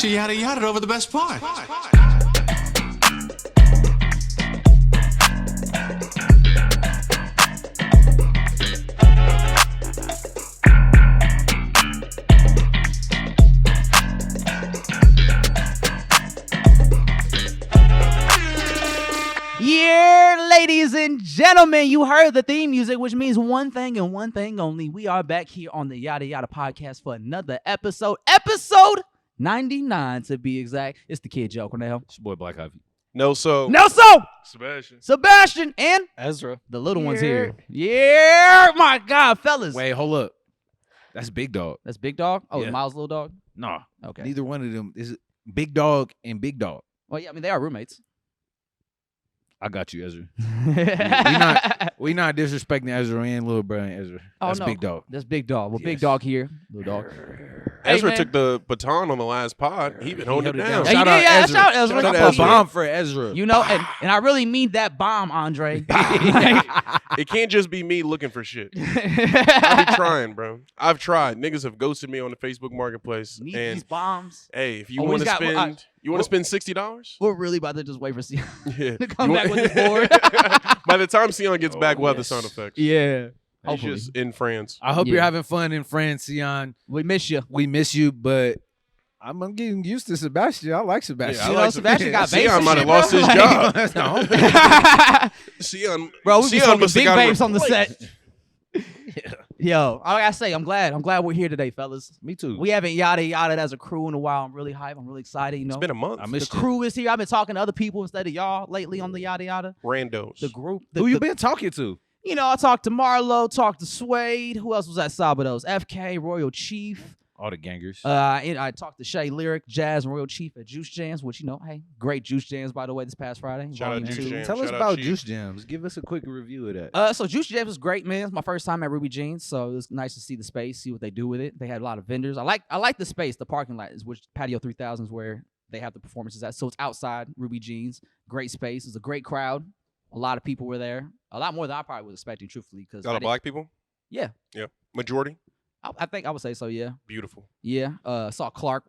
much you yada yada over the best part. Yeah, ladies and gentlemen, you heard the theme music, which means one thing and one thing only. We are back here on the Yada Yada podcast for another episode 99 to be exact. It's the kid Joe Cornell. It's your boy Black Ivy. Nelson, Sebastian, and Ezra. the little one's here. Yeah, my God, fellas. Wait, hold up. That's Big Dog. That's Big Dog? Oh, Yeah. Miles' little dog? Nah. Okay. Neither one of them is Big Dog and Big Dog. Well, yeah, I mean, they are roommates. I got you, Ezra. we not disrespecting Ezra and little brother and Ezra. That's no. Big Dog. That's Big Dog. Well, Big Yes. Dog here. Little dog. Ezra Hey, took the baton on the last pod. He been holding it down. Hey, Shout yeah, out yeah, Ezra. shout out Ezra. Shout out I a appreciate bomb for Ezra. You know, and I really mean that bomb, Andre. It can't just be me looking for shit. I be trying, bro. I've tried. Niggas have ghosted me on the Facebook Marketplace. Need And these bombs. hey, if you Oh, want he's to got- spend, you want to spend $60? We're really about to just wait for Sion Yeah. to come You back want- with his board. By the time Sion gets back, we'll have the yes. sound effects. Yeah. He's Hopefully. just in France. I hope Yeah. you're having fun in France, Sion. We miss you. We miss you, but I'm getting used to Sebastian. I like Sebastian. Yeah, I You like know, Sebastian got babes Sion and might shit, have lost bro. his Like- job. Sion, Bro, we be Sion smoking must have big got babes on the replaced. set. Yo, I gotta say, I'm glad we're here today, fellas. Me too. We haven't yada yada as a crew in a while. I'm really hyped. I'm really excited. You know, It's been a month. I the missed you. crew is here. I've been talking to other people instead of y'all lately on the yada yada. Randos. The group. Who you been talking to? You know, I talked to Marlo, talked to Suede. Who else was at Sabados? FK, Royal Chief. All the gangers. And I talked to Shay Lyric, Jazz, and Royal Chief at Juice Jams, which, you know, hey, great Juice Jams, by the way, this past Friday. Shout out Volume Juice 2. Jams. Tell us Shout out about Chief. Juice Jams. Give us a quick review of that. So Juice Jams was great, man. It's my first time at Ruby Jeans, so it was nice to see the space, see what they do with it. They had a lot of vendors. I like the space, the parking lot, which Patio 3000 is where they have the performances at. So it's outside Ruby Jeans. Great space. It's a great crowd. A lot of people were there. A lot more than I probably was expecting, truthfully. A lot of black people? Yeah. Yeah. Majority? I think I would say so, yeah. Beautiful. Yeah. Saw Clark.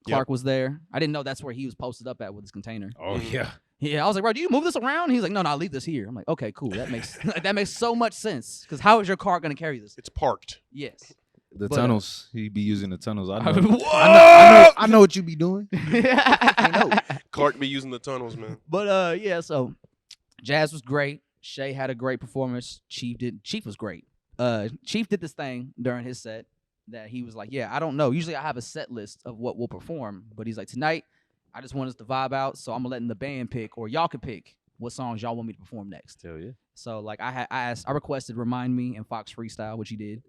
Yep. Clark was there. I didn't know that's where he was posted up at with his container. Oh yeah. Yeah, I was like, bro, do you move this around? He's like, no, I'll leave this here. I'm like, okay, cool. That makes that makes so much sense. Because how is your car gonna carry this? It's parked. Yes. The But, tunnels. He be using the tunnels. I know. Whoa! I know what you be doing. Clark be using the tunnels, man. But yeah, so Jazz was great. Shay had a great performance. Chief was great. Chief did this thing during his set that he was like, yeah, I don't know. Usually I have a set list of what we'll perform, but he's like, tonight I just want us to vibe out, so I'm letting the band pick, or y'all can pick what songs y'all want me to perform next. Hell yeah. So like I requested Remind Me and Fox Freestyle, which he did.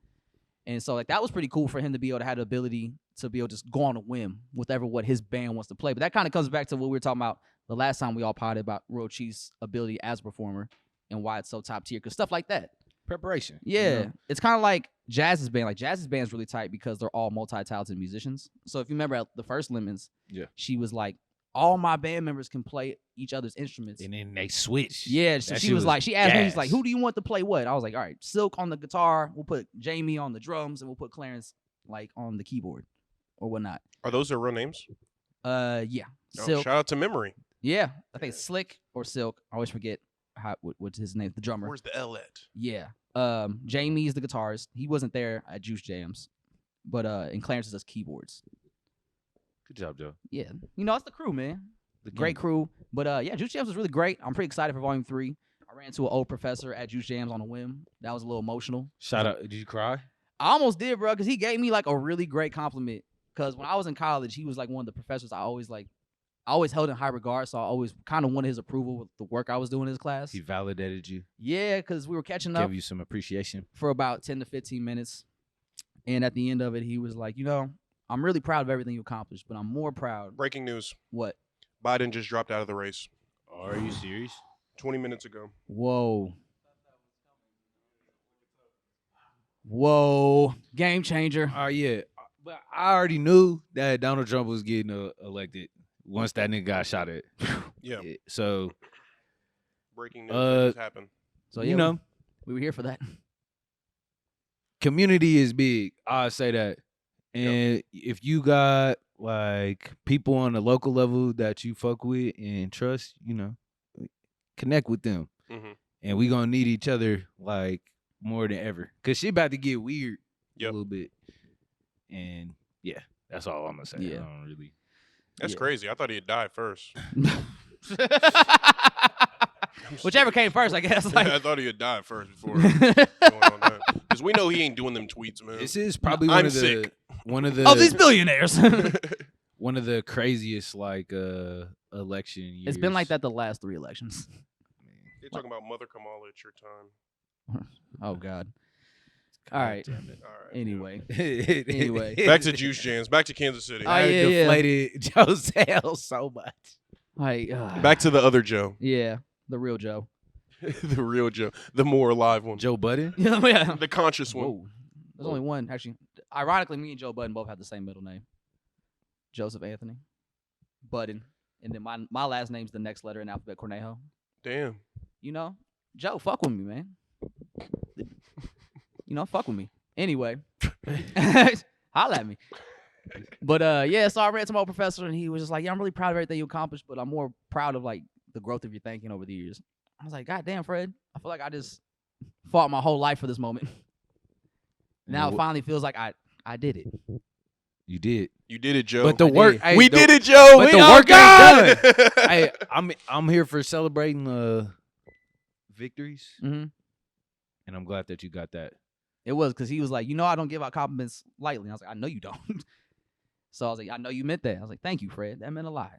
And so like that was pretty cool for him to be able to have the ability to be able to just go on a whim with what his band wants to play. But that kind of comes back to what we were talking about the last time we all potted about Royal Chief's ability as a performer and why it's so top tier. Because stuff like that. Preparation. Yeah. You know? It's kind of like Jazz's band. Like Jazz's band is really tight because they're all multi-talented musicians. So if you remember at the first Lemons, Yeah. she was like, all my band members can play each other's instruments. And then they switch. Yeah, so That she shit was like, she asked me, she's gas. like, who do you want to play what? I was like, all right, Silk on the guitar, we'll put Jamie on the drums, and we'll put Clarence like on the keyboard or whatnot. Are those their real names? Yeah, Oh, Silk. shout out to Memory. Yeah, I think it's Slick or Silk. I always forget what's his name, the drummer. Where's the L at? Yeah, Jamie is the guitarist. He wasn't there at Juice Jams, but and Clarence does keyboards. Good job, Joe. Yeah, you know, it's the crew, man. The Great gang. crew. But yeah, Juice Jams was really great. I'm pretty excited for Volume 3. I ran into an old professor at Juice Jams on a whim. That was a little emotional. Shout out. Did you cry? I almost did, bro, because he gave me like a really great compliment. Because when I was in college, he was like one of the professors I always held in high regard. So I always kind of wanted his approval with the work I was doing in his class. He validated you. Yeah, because we were catching up Gave you some appreciation. for about 10 to 15 minutes. And at the end of it, he was like, you know, I'm really proud of everything you accomplished, but I'm more proud. Breaking news. What? Biden just dropped out of the race Are you serious? 20 minutes ago. Whoa. Whoa. Game changer. Yeah. But I already knew that Donald Trump was getting elected once that nigga got shot at. Yeah. So, Breaking news that just happened. So, yeah, you know, we were here for that. community is big. I say that. And if you got like people on the local level that you fuck with and trust, connect with them. Mhm. And we gonna need each other like more than ever. Cause she about to get weird a Yep. little bit. And yeah, that's all I'm gonna say. Yeah. I don't really. That's Yeah. crazy. I thought he had died first. Whichever came first, I guess. I Like, thought he had died first before going on that. Because we know he ain't doing them tweets, man. This is probably I'm one of sick. the oh, these billionaires. one of the craziest like election years. It's been like that the last 3 elections. They're talking about Mother Kamala at your time. Oh God. God All right. damn it. All right. Anyway, anyway, Back to Juice Jams. Back to Kansas City. Oh, I yeah, yeah. deflated Joe's hell so much. like Back to the other Joe. yeah, the real Joe. The real Joe. The more alive one. Joe Budden. Yeah. The conscious one. Whoa. There's only one actually. Ironically, me and Joe Budden both have the same middle name. Joseph Anthony Budden, and then my last name's the next letter in alphabet Cornejo. Damn. Joe, fuck with me, man. Fuck with me. Anyway, holla at me. But yeah, so I read to my old professor, and he was just like, "Yeah, I'm really proud of everything you accomplished, but I'm more proud of like the growth of your thinking over the years." I was like, "God damn, Fred, I feel like I just fought my whole life for this moment. Now it finally feels like I did it." You did. You did it, Joe. But the work, hey, we the- did it, Joe. But We the are work God. ain't done. Hey, I'm here for celebrating victories, Mm-hmm. and I'm glad that you got that. It was because he was like, I don't give out compliments lightly. And I was like, I know you don't. So I was like, I know you meant that. I was like, thank you, Fred. That meant a lot.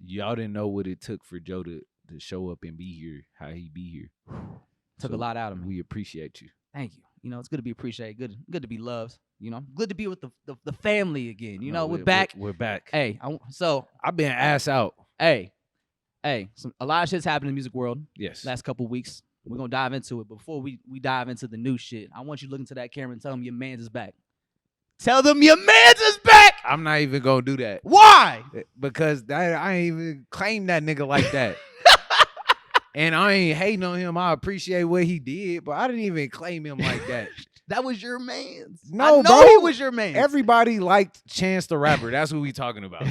Y'all didn't know what it took for Joe to show up and be here, how he be here. Took So a lot out of me. We appreciate you. Thank you. It's good to be appreciated. Good to be loved. Good to be with the family again. No, We're back. We're back. Hey, I've been ass out. hey, a lot of shit's happened in the music world Yes. last couple of weeks. We're gonna dive into it. Before we dive into the new shit, I want you to look into that camera and tell them your man's is back. Tell them your man's is back. I'm not even gonna do that Why? because I ain't even claim that nigga like that. And I ain't hating on him. I appreciate what he did, but I didn't even claim him like that. That was your man's. No, I know bro. he was your man. Everybody liked Chance the Rapper. That's what we talking about.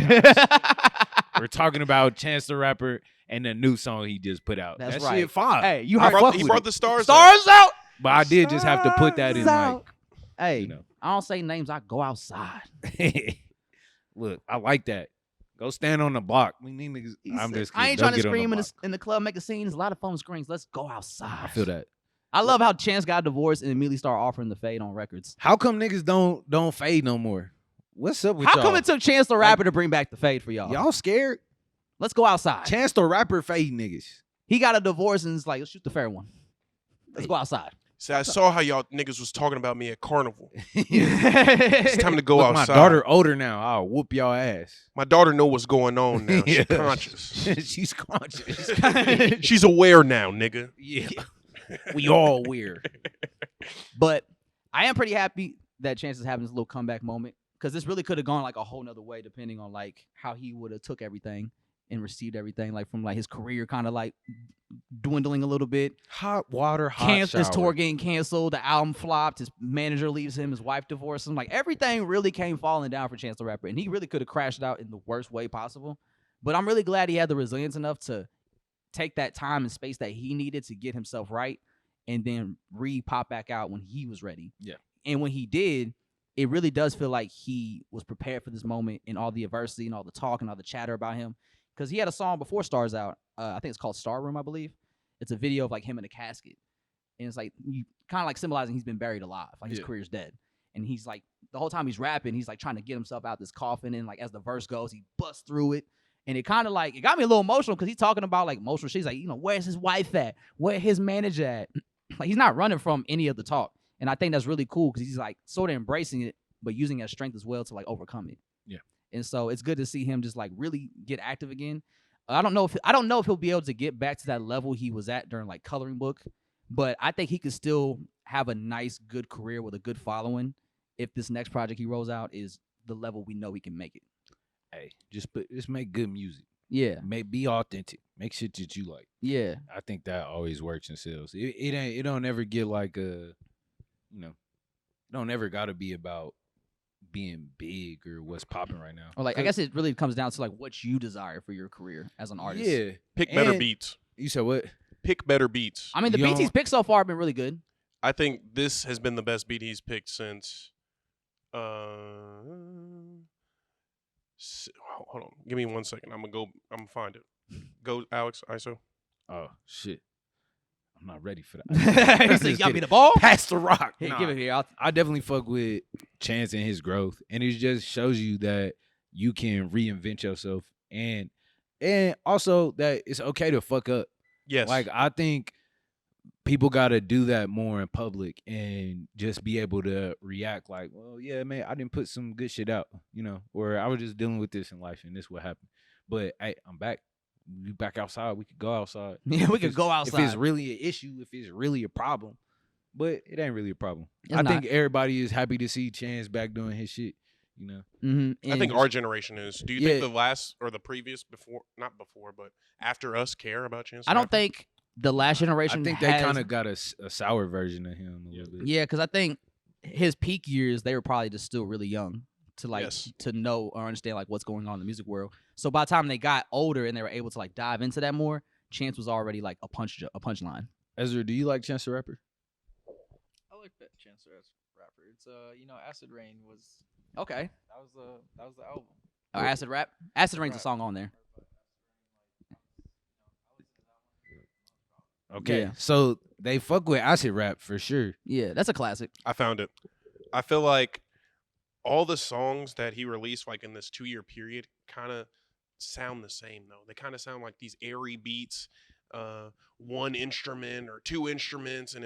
We're talking about Chance the Rapper and the new song he just put out. That's that right. shit fire. Hey, you He heard brought, fuck he with brought it. the stars. stars out. But I did just have to put that in Stars like, Hey, you know. I don't say names. I go outside. Look, I like that. Go stand on the block. We need niggas. I'm just kidding. I ain't Don't trying to get on the scream block. in the club, make a scene. There's a lot of phone screens. Let's go outside. I feel that. I love how Chance got divorced and immediately started offering the fade on records. How come niggas don't fade no more? What's up with How y'all? come it took Chance the Rapper to bring back the fade for y'all? Y'all scared? Let's go outside. Chance the Rapper fade niggas. He got a divorce and it's like, let's shoot the fair one. Let's go outside. See, I saw how y'all niggas was talking about me at Carnival. It's It's time to go Look, outside. my daughter older now. I'll whoop y'all ass. My daughter know what's going on now. She's Yeah. conscious. She's conscious. She's aware now, nigga. Yeah. We all weird. But I am pretty happy that Chance is having this little comeback moment because this really could have gone like a whole nother way depending on like how he would have took everything and received everything like from like his career kind of like dwindling a little bit. Hot water, hot His shower. tour getting canceled, the album flopped, his manager leaves him, his wife divorced him. Like everything really came falling down for Chance the Rapper, and he really could have crashed out in the worst way possible. But I'm really glad he had the resilience enough to take that time and space that he needed to get himself right, and then pop back out when he was ready. Yeah. And when he did, it really does feel like he was prepared for this moment and all the adversity and all the talk and all the chatter about him. Because he had a song before Stars Out. I think it's called Star Room, I believe. It's a video of like him in a casket. And it's like you kind of like symbolizing he's been buried alive. Like his career's dead. And he's like, the whole time he's rapping, he's like trying to get himself out this coffin. And like as the verse goes, he busts through it. And it kind of like, it got me a little emotional because he's talking about like emotional shit. He's like, where's his wife at? Where his manager at? Like he's not running from any of the talk. And I think that's really cool because he's like sort of embracing it, but using it as strength as well to like overcome it. Yeah. And so it's good to see him just like really get active again. I don't know if he'll be able to get back to that level he was at during like Coloring Book, but I think he could still have a nice, good career with a good following if this next project he rolls out is the level we know he can make it. Hey, just make good music. Yeah. Be authentic. Make shit that you like. Yeah. I think that always works in sales. It don't ever get like it don't ever gotta be about being big or what's popping right now. Or like, I guess it really comes down to like what you desire for your career as an artist. Yeah. Pick better And- beats. You said what? Pick better beats. I mean, the You beats he's don't- picked so far have been really good. I think this has been the best beat he's picked since. Hold on. Give me 1 second. I'm gonna find it. Go, Alex. ISO. Oh shit. I'm not ready for that. He said, "Y'all be the ball." Pass the rock. Hey, Nah. give it here. I definitely fuck with Chance and his growth, and it just shows you that you can reinvent yourself, and also that it's okay to fuck up. Yes. Like I think people got to do that more in public and just be able to react like, well, yeah, man, I didn't put some good shit out, or I was just dealing with this in life and this what happened. But hey, I'm back. We back outside. We could go outside. Yeah, we If could it's- go outside. If it's really an issue, if it's really a problem. But it ain't really a problem. It's I not. think everybody is happy to see Chance back doing his shit, Mm-hmm. I think our generation is. Do you think Yeah. the last or the previous not before, but after us care about Chance? I don't the Rapper? think the last generation. I think they has- kind of got a sour version of him a little bit. Yeah, because I think his peak years they were probably just still really young to like Yes. to know or understand like what's going on in the music world. So by the time they got older and they were able to like dive into that more, Chance was already like a punchline. Ezra, do you like Chance the Rapper? I like that Chance the Rapper. It's Acid Rain was Okay. that was the album. Or Acid Rap. Acid Rain's a Rap. song on there. Okay. Yeah. So they fuck with acid rap for sure. Yeah, that's a classic. I found it. I feel like all the songs that he released, like in this 2-year period, kind of sound the same though. They kind of sound like these airy beats, one instrument or two instruments, and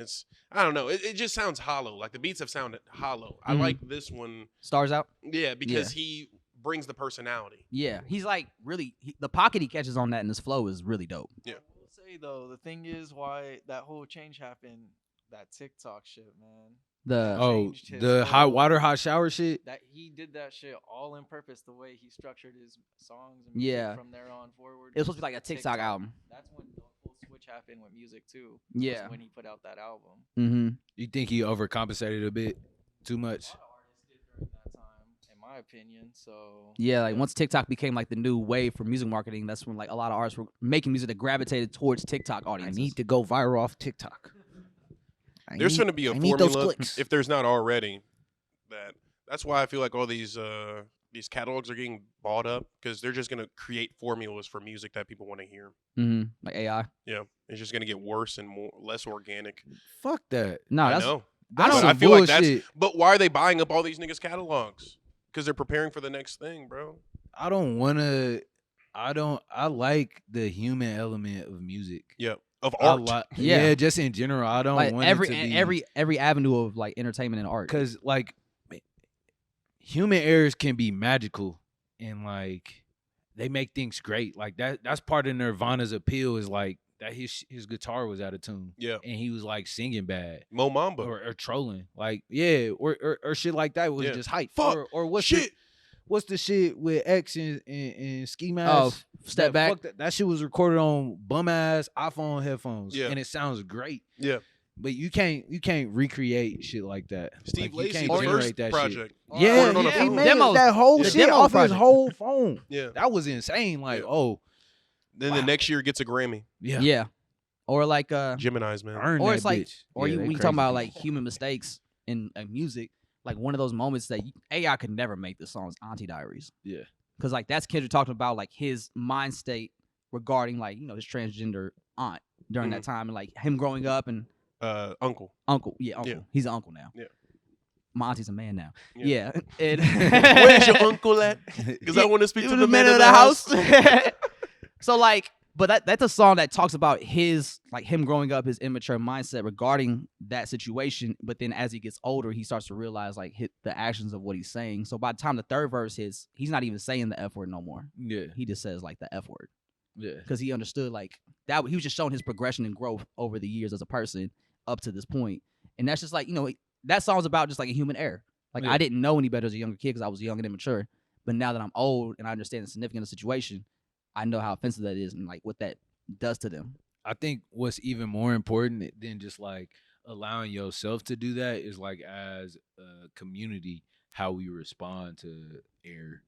I don't know. It just sounds hollow. Like the beats have sounded hollow. I Mhm. like this one, Stars Out. yeah, because he brings the personality. Yeah, he's like really the pocket he catches on that and his flow is really dope. Yeah. I will say though, the thing is why that whole change happened, that TikTok shit, man. The changed his The hot whole- water, hot shower shit. That he did that shit all in purpose, the way he structured his songs and Yeah. music from there on forward. it was supposed to be like a TikTok album. That's when the whole switch happened with music too. Yeah. was when he put out that album. Mm-hmm. You think he overcompensated a bit too A much? lot of artists did during that time, in my opinion. So Yeah, like once TikTok became like the new wave for music marketing, that's when like a lot of artists were making music that gravitated towards TikTok audiences. to go viral off TikTok. There's going to be a formula if there's not already. That's why I feel like all these catalogs are getting bought up because they're just going to create formulas for music that people want to hear. Mm-hmm. Like AI. Yeah, it's just going to get worse and less organic. Fuck that. No, I that's know. I don't. But I some feel like that's. bullshit. But why are they buying up all these niggas' catalogs? Because they're preparing for the next thing, bro. I don't want to. I like the human element of music. Yeah, of I art. yeah. Yeah. Just in general, I don't like want every it to be, every avenue of like entertainment and art. because like human errors can be magical and like they make things great. Like that's part of Nirvana's appeal is like that his guitar was out of tune. Yeah. And he was like singing bad Mo Mamba. or trolling. Like yeah, or shit like that was Yeah. just hype. Fuck, or what's shit. what's the shit with X and Ski Oh, Mask? Step Back. That shit was recorded on bum ass iPhone headphones. Yeah. And it sounds great. Yeah. But you can't recreate shit like that. Steve Like, you Lacey, can't the generate first that project. Shit. Yeah, Recorded on a he phone. made Demos. that whole The shit demo off project. his whole phone. Yeah. That was insane. Like, Yeah. oh, Then Wow. the next year gets a Grammy. yeah, Yeah. Or like Gemini's, man. earn or that it's like bitch. or Yeah, you they when you crazy. talking about like human mistakes in music, like one of those moments that AI could never make the songs Auntie Diaries. Yeah. Because like that's Kendrick talking about like his mind state regarding like, his transgender aunt during that time and like him growing up and Uncle. uncle. Yeah, uncle. Yeah. He's an uncle now. Yeah. My auntie's a man now. Yeah. Yeah. And Where's your uncle at? Because I want to speak to the man of the house. So like, but that's a song that talks about his like him growing up, his immature mindset regarding that situation. But then as he gets older, he starts to realize like the actions of what he's saying. So by the time the third verse hits, he's not even saying the F word no more. Yeah, He just says like the F word yeah. because he understood like that. He was just showing his progression and growth over the years as a person up to this point. And that's just like, that song's about just like a human error. Like Yeah. I didn't know any better as a younger kid because I was young and immature. But now that I'm old and I understand the significance of the situation, I know how offensive that is and like what that does to them. I think what's even more important than just like allowing yourself to do that is like as a community how we respond to air.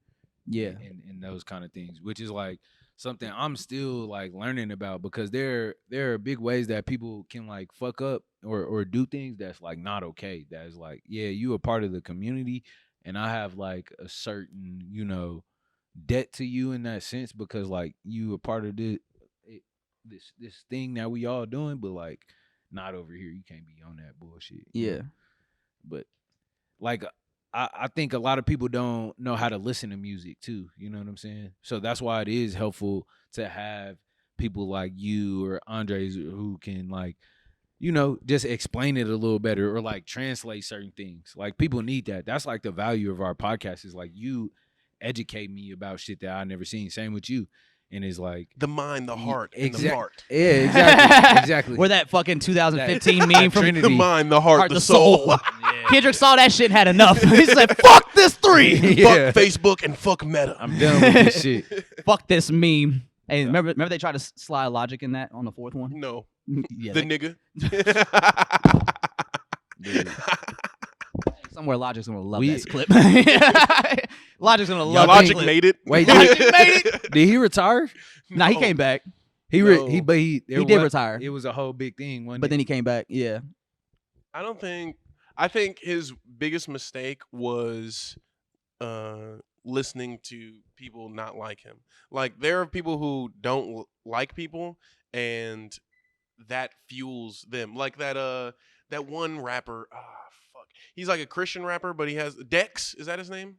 Yeah. And those kind of things, which is like something I'm still like learning about, because there are big ways that people can like fuck up or do things that's like not okay. That's like, yeah, you a part of the community, and I have like a certain, debt to you in that sense, because like you a part of this thing that we all doing, but like not over here. You can't be on that bullshit. Yeah. But like I think a lot of people don't know how to listen to music too. You know what I'm saying? So that's why it is helpful to have people like you or Andres who can like, just explain it a little better, or like translate certain things. Like people need that. That's like the value of our podcast, is like you educate me about shit that I never seen. Same with you. And it's like the mind, the heart, and the heart. Yeah, exactly. Exactly. Where that fucking 2015 meme from Trinity. The mind, the heart, the soul. Yeah. Kendrick saw that shit and had enough. He said, fuck this 3. Yeah. Fuck Facebook and fuck Meta. I'm done with this shit. Fuck this meme. Hey, remember they tried to slide Logic in that on the 4th one? No. Yeah, The nigga. Dude. Somewhere Logic's gonna love We- this clip. Logic's gonna love Logic this clip. made it. Wait, Logic made it. did he retire? Nah, he No. came back, He No. he did retire. It was a whole big thing, wasn't but it? then he came back. Yeah, I think his biggest mistake was listening to people not like him. Like there are people who don't like people, and that fuels them. Like that one rapper, fuck. He's like a Christian rapper, but he has Dex, is that his name?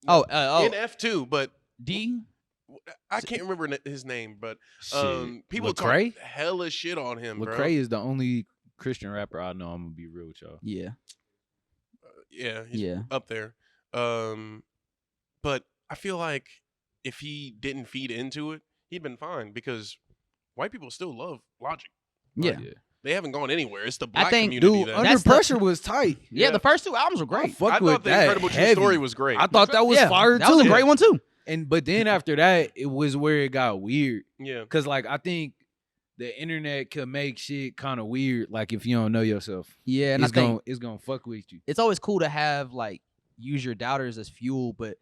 Oh, In F2, but D. I can't remember his name, but Shit. people Lecrae? talk hella shit on him, bro. Lecrae is the only Christian rapper I know. I'm gonna be real with y'all. Yeah, Yeah, he's yeah. up there. But I feel like if he didn't feed into it, he'd been fine, because white people still love Logic. Yeah. They haven't gone anywhere. It's the black think, community Dude, that Under That's the- Pressure was tight. Yeah, the first 2 albums were great. I fuck I with thought the that Incredible True heavy. Story was great. I thought that was Yeah, fire that too. was a great one too. But then after that, it was where it got weird. Yeah. Cause like I think the internet could make shit kind of weird. Like if you don't know yourself, Yeah, and I it's think gonna fuck with you. it's always cool to have like use your doubters as fuel, but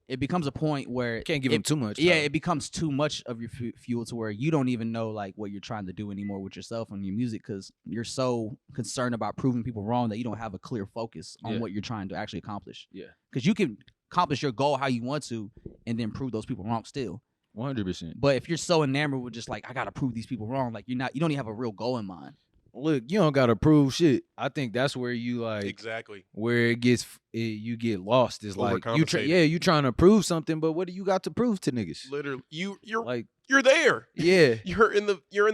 it becomes a point where Can't give them too much. yeah, power. it becomes too much of your fuel to where you don't even know like what you're trying to do anymore with yourself and your music, because you're so concerned about proving people wrong that you don't have a clear focus on Yeah. what you're trying to actually accomplish. Yeah. Because you can accomplish your goal how you want to and then prove those people wrong still. 100%. But if you're so enamored with just like I gotta prove these people wrong, like you don't even have a real goal in mind. Look, you don't gotta prove shit. I think that's where you like Exactly. where you get lost. Is like Overcompensating. you trying to prove something, but what do you got to prove to niggas? Literally, you're Like, there. yeah, You're in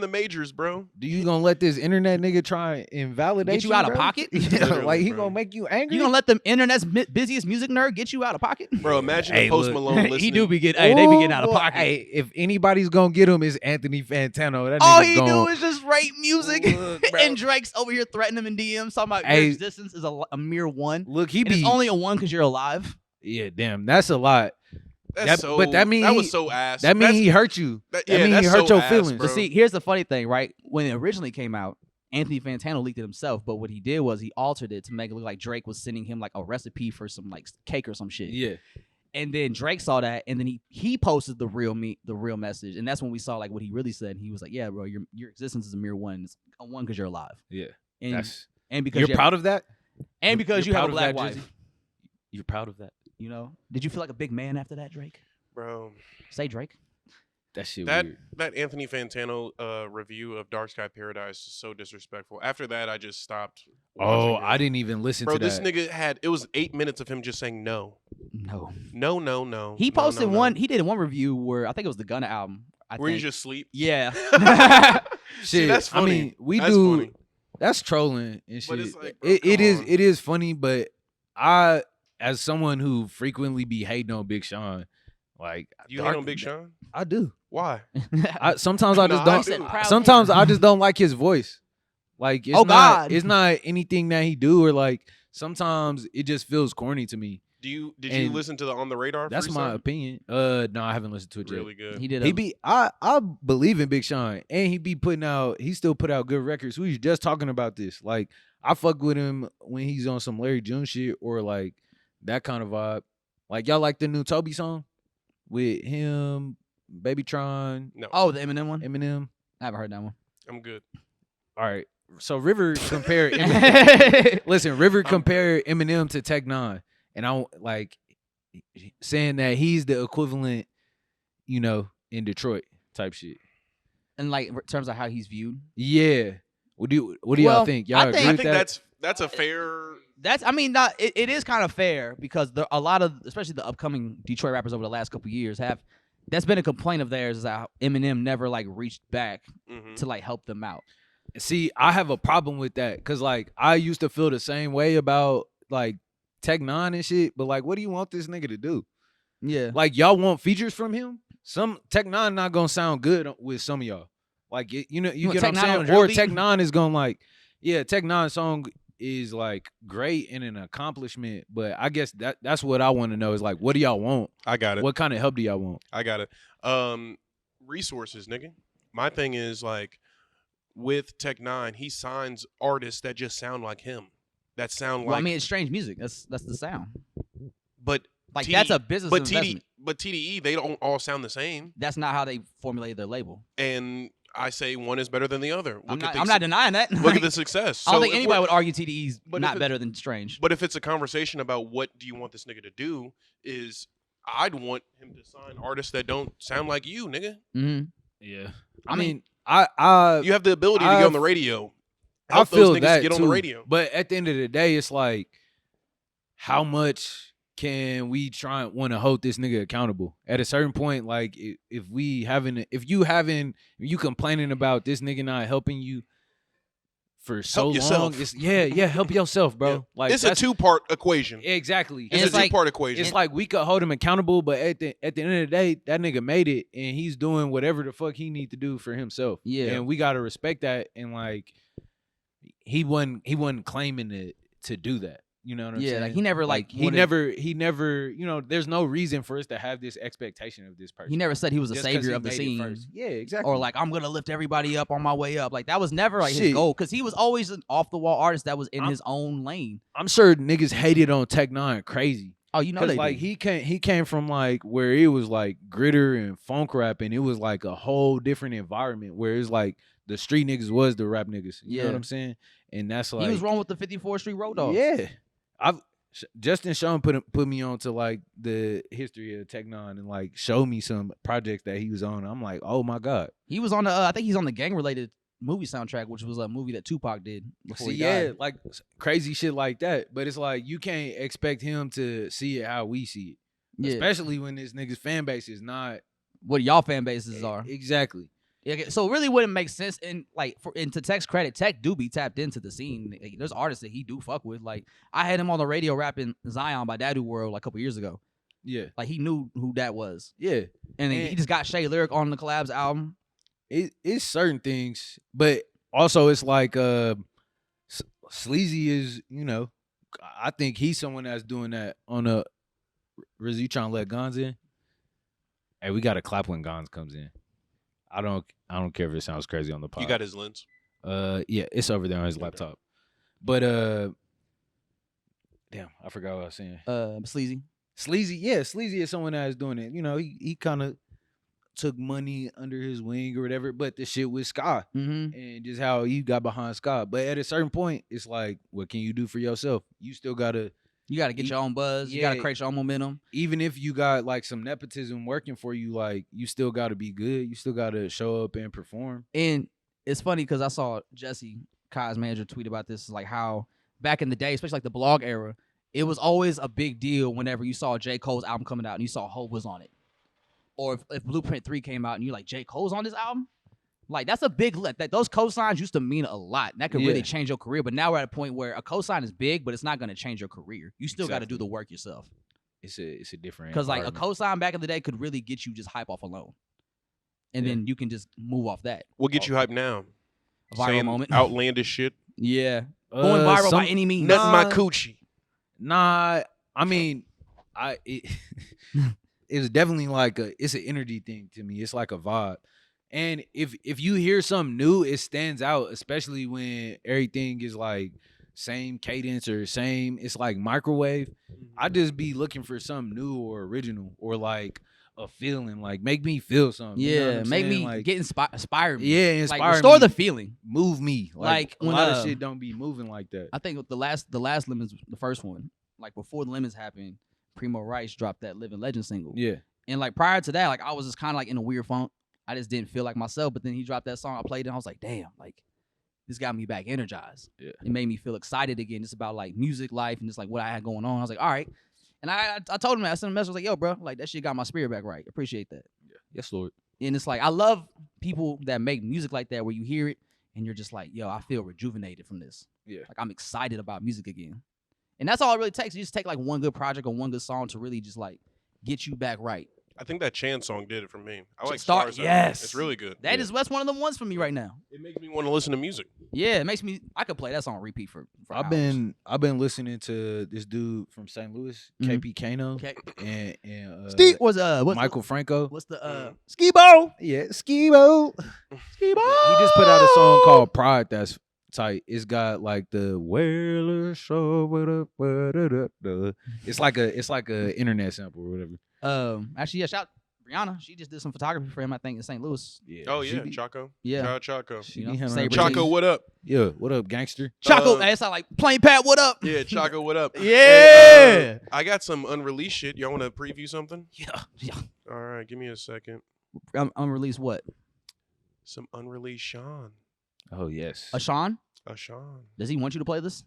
the majors, bro. do you gonna let this internet nigga try and invalidate Get you out of bro? pocket? Yeah, Literally, like he bro. gonna make you angry. You gonna let the internet's busiest music nerd get you out of pocket? Bro, imagine Hey, if Post look. Malone listening. He do be getting. Hey, they be getting out of Ooh, pocket. Hey, if anybody's gonna get him, it's Anthony Fantano. That All nigga he gonna, do is just rate music, Look, bro. and Drake's over here threatening him in DMs, talking about Hey. your existence is a mere 1. look. He And be it's only a 1 because you're alive. yeah. Damn, that's a lot. That's but that mean that he- was so ass. That means he hurt you. That, that mean that's he hurt so your ass, feelings. bro. But see, here's the funny thing, right? When it originally came out, Anthony Fantano leaked it himself, but what he did was he altered it to make it look like Drake was sending him like a recipe for some like cake or some shit. Yeah, And then Drake saw that, and then he posted the real message, and that's when we saw like what he really said. He was like, "Yeah, bro, your existence is a mere 1. It's a 1 because you're alive, yeah. and That's because you're you have- proud of that. and because You're you have a proud of black that, wife." Jizzy? You're proud of that. You know, did you feel like a big man after that, Drake? Bro, Say Drake. That shit that weird. that Anthony Fantano review of Dark Sky Paradise is so disrespectful. After that, I just stopped. Oh, watching it. I didn't even listen Bro, to this that. nigga it was 8 minutes of him just saying no, No, no, no, no. he no, posted no, no. one. He did one review where I think it was the Gunna album. where you just sleep. yeah. See, Shit, that's funny. I mean, we That's do. funny. That's trolling and shit. But it's like, bro, it come is on. it is funny, but I, as someone who frequently be hating on Big Sean, like You hate on Big Sean? I do. Why? Sometimes I just Nah, I don't. do. Proud Sometimes hater. I just don't like his voice. Like it's Oh, not. God. It's not anything that he do, or like sometimes it just feels corny to me. Did you And listen to the On the Radar? That's my freestyle? opinion. No, I haven't listened to it yet. Really good. He did. He be I believe in Big Sean, and he be putting out. He still put out good records. We was just talking about this. Like I fuck with him when he's on some Larry June shit, or like That kind of vibe. Like y'all like the new Toby song with him, Babytron, No, Oh, the Eminem one. Eminem. I haven't heard that one. I'm good. All right. So River compared listen, River compared Eminem to Tech N9ne, and I like saying that he's the equivalent, in Detroit type shit. And like in terms of how he's viewed. Yeah. What do y'all Well, think? Y'all I agree think- I with think that? that's a fair. It is kind of fair because a lot of, especially the upcoming Detroit rappers over the last couple of years that's been a complaint of theirs is how Eminem never like reached back Mhm. to like help them out. See, I have a problem with that because like I used to feel the same way about like Tech N9ne and shit, but like, what do you want this nigga to do? Yeah. Like, y'all want features from him? Some Tech N9ne not gonna sound good with some of y'all. Like, you want get what Tech I'm N9ne on saying? a drill Or beat? Tech N9ne is gonna like, yeah, Tech N9ne song is like great and an accomplishment, but I guess that's what I want to know is like, what do y'all want? I got it. What kind of help do y'all want? I got it. Resources, nigga. My thing is like with Tech N9ne, he signs artists that just sound like him. That sound Well, like. I mean, it's strange music. That's the sound. but Like TD that's a business but investment. but TDE, they don't all sound the same. That's not how they formulated their label. And I say one is better than the other. I'm not denying that. Look at the success. I don't So think if anybody we're- would argue TDE's But if not it- better than Strange. But if it's a conversation about what do you want this nigga to do, is I'd want him to sign artists that don't sound like you, nigga. Mm-hmm. Yeah. I mean, You have the ability to get on the radio. Help I feel those niggas that get on too, the radio. but at the end of the day, it's like, how much can we try and want to hold this nigga accountable? At a certain point, like if you complaining about this nigga not helping you for so long, yourself. it's help yourself, bro. Yeah. Like It's a two-part equation. exactly. And It's a like- two-part equation. It's like we could hold him accountable, but at the end of the day, that nigga made it, and he's doing whatever the fuck he need to do for himself. Yeah. and we gotta respect that. And like, he wasn't claiming to do that. You know what I'm Yeah, saying? like, he never, like, he wanted- never. There's no reason for us to have this expectation of this person. He never said he was a Just 'cause savior he of the made it scene. first. Yeah, exactly. Or like, I'm gonna lift everybody up on my way up. Like that was never like his Shit. goal because he was always an off the wall artist that was in I'm- his own lane. I'm sure niggas hated on Tech N9ne crazy. Oh, you know Cause they like did. he came from like where it was like gritter and funk rap, and it was like a whole different environment where it's like the street niggas was the rap niggas. You know Yeah. what I'm saying? And that's like He was wrong with the 54th Street Road Dogs. Yeah, Justin Sean put me on to like the history of Tech N9ne and like showed me some projects that he was on. I'm like, oh my god. He was on the. I think he's on the gang related movie soundtrack, which was a movie that Tupac did before See, he died. like crazy shit like that. But it's like you can't expect him to see it how we see it, Yeah. especially when this nigga's fan base is not What y'all fan bases are. exactly. Yeah, okay, so it really wouldn't make sense. And like, and to Tech's credit, Tech do be tapped into the scene. Like, there's artists that he do fuck with. Like I had him on the radio rapping Zion by Dadu World like a couple years ago. Yeah, Like he knew who that was, yeah. and And- he just got Shay Lyric on the collabs album. It's certain things, but also it's like Sleazy is, I think he's someone that's doing that on a Riz, you trying to let Gons in? Hey, we gotta clap when Gons comes in. I don't care if it sounds crazy on the pod. You got his lens. Yeah, it's over there on his Okay. laptop. But damn, I forgot what I was saying. Sleazy. Sleazy is someone that is doing it. He kind of took money under his wing or whatever, but the shit with Sky Mm-hmm. and just how he got behind Sky. But at a certain point, it's like, what can you do for yourself? You still gotta, You got to get your own buzz. You got to Yeah. create your own momentum. even if you got like some nepotism working for you, like you still gotta be good. You still gotta show up and perform. And it's funny because I saw Jesse, Kai's manager, tweet about this. Like how back in the day, especially like the blog era, it was always a big deal whenever you saw J. Cole's album coming out and you saw Hope was on it. Or if Blueprint 3 came out and you're like, J. Cole's on this album? Like, that's a big lift. Those cosigns used to mean a lot. And that could really Yeah. change your career. But now we're at a point where a cosign is big, but it's not going to change your career. You still got to do Exactly. the work yourself. It's a different Because, like, a environment. cosign back in the day could really get you just hype off alone. And Yeah. then you can just move off that. What get you hyped now? A viral Saying moment. outlandish shit. Yeah. Going viral by any means. Nothing my coochie. Nah, I mean, it's definitely like it's an energy thing to me. It's like a vibe. And if you hear something new, it stands out, especially when everything is like same cadence or same. It's like microwave. I just be looking for something new or original or like a feeling. Like make me feel something. You know what Yeah, I'm make saying? me like, get inspired. Me. Yeah, Like inspire restore me. the feeling. Move me. Like, a when, lot of shit don't be moving like that. I think the last Lemons, the first one, like before the Lemons happened, Primo Rice dropped that Living Legend single. Yeah. And like prior to that, like I was just kind of like in a weird funk. I just didn't feel like myself. But then he dropped that song. I played it. And I was like, damn, like this got me back energized. Yeah. It made me feel excited again, just about like music life and just like what I had going on. I was like, all right. And I told him that. I sent him a message. I was like, yo, bro, like that shit got my spirit back right. Appreciate that. Yeah. Yes, Lord. And it's like I love people that make music like that where you hear it and you're just like, yo, I feel rejuvenated from this. Yeah. Like I'm excited about music again. And that's all it really takes. You just take like one good project or one good song to really just like get you back right. I think that Chance song did it for me. I like Start- Stars Out. yes. It's really good. That's one of the ones for me right now. It makes me want to listen to music. Yeah, it makes me. I could play that song on repeat for I've hours. been listening to this dude from St. Louis, Mhm. KP Kano, Okay. and Steve was what's Michael Franco. what's the Mhm. Skibo? Yeah, Skibo. Skibo. He just put out a song called Pride that's tight. It's got like the Whaler show. It's like a internet sample or whatever. Actually, yeah, shout Brianna. She just did some photography for him, I think, in St. Louis. Yeah. Oh she yeah, be- Chaco. Yeah. Shout out Chaco. she You know, be handling Saber her Chaco, Chaco, business. what up? Yeah, what up, gangster? Chaco, it sound like Plain Pat. What up? Yeah, Chaco, what up? Yeah. Hey, I got some unreleased shit. Y'all want to preview something? Yeah. All right, give me a second. Unreleased what? Some unreleased Sean. Oh yes. Sean? Sean. Does he want you to play this?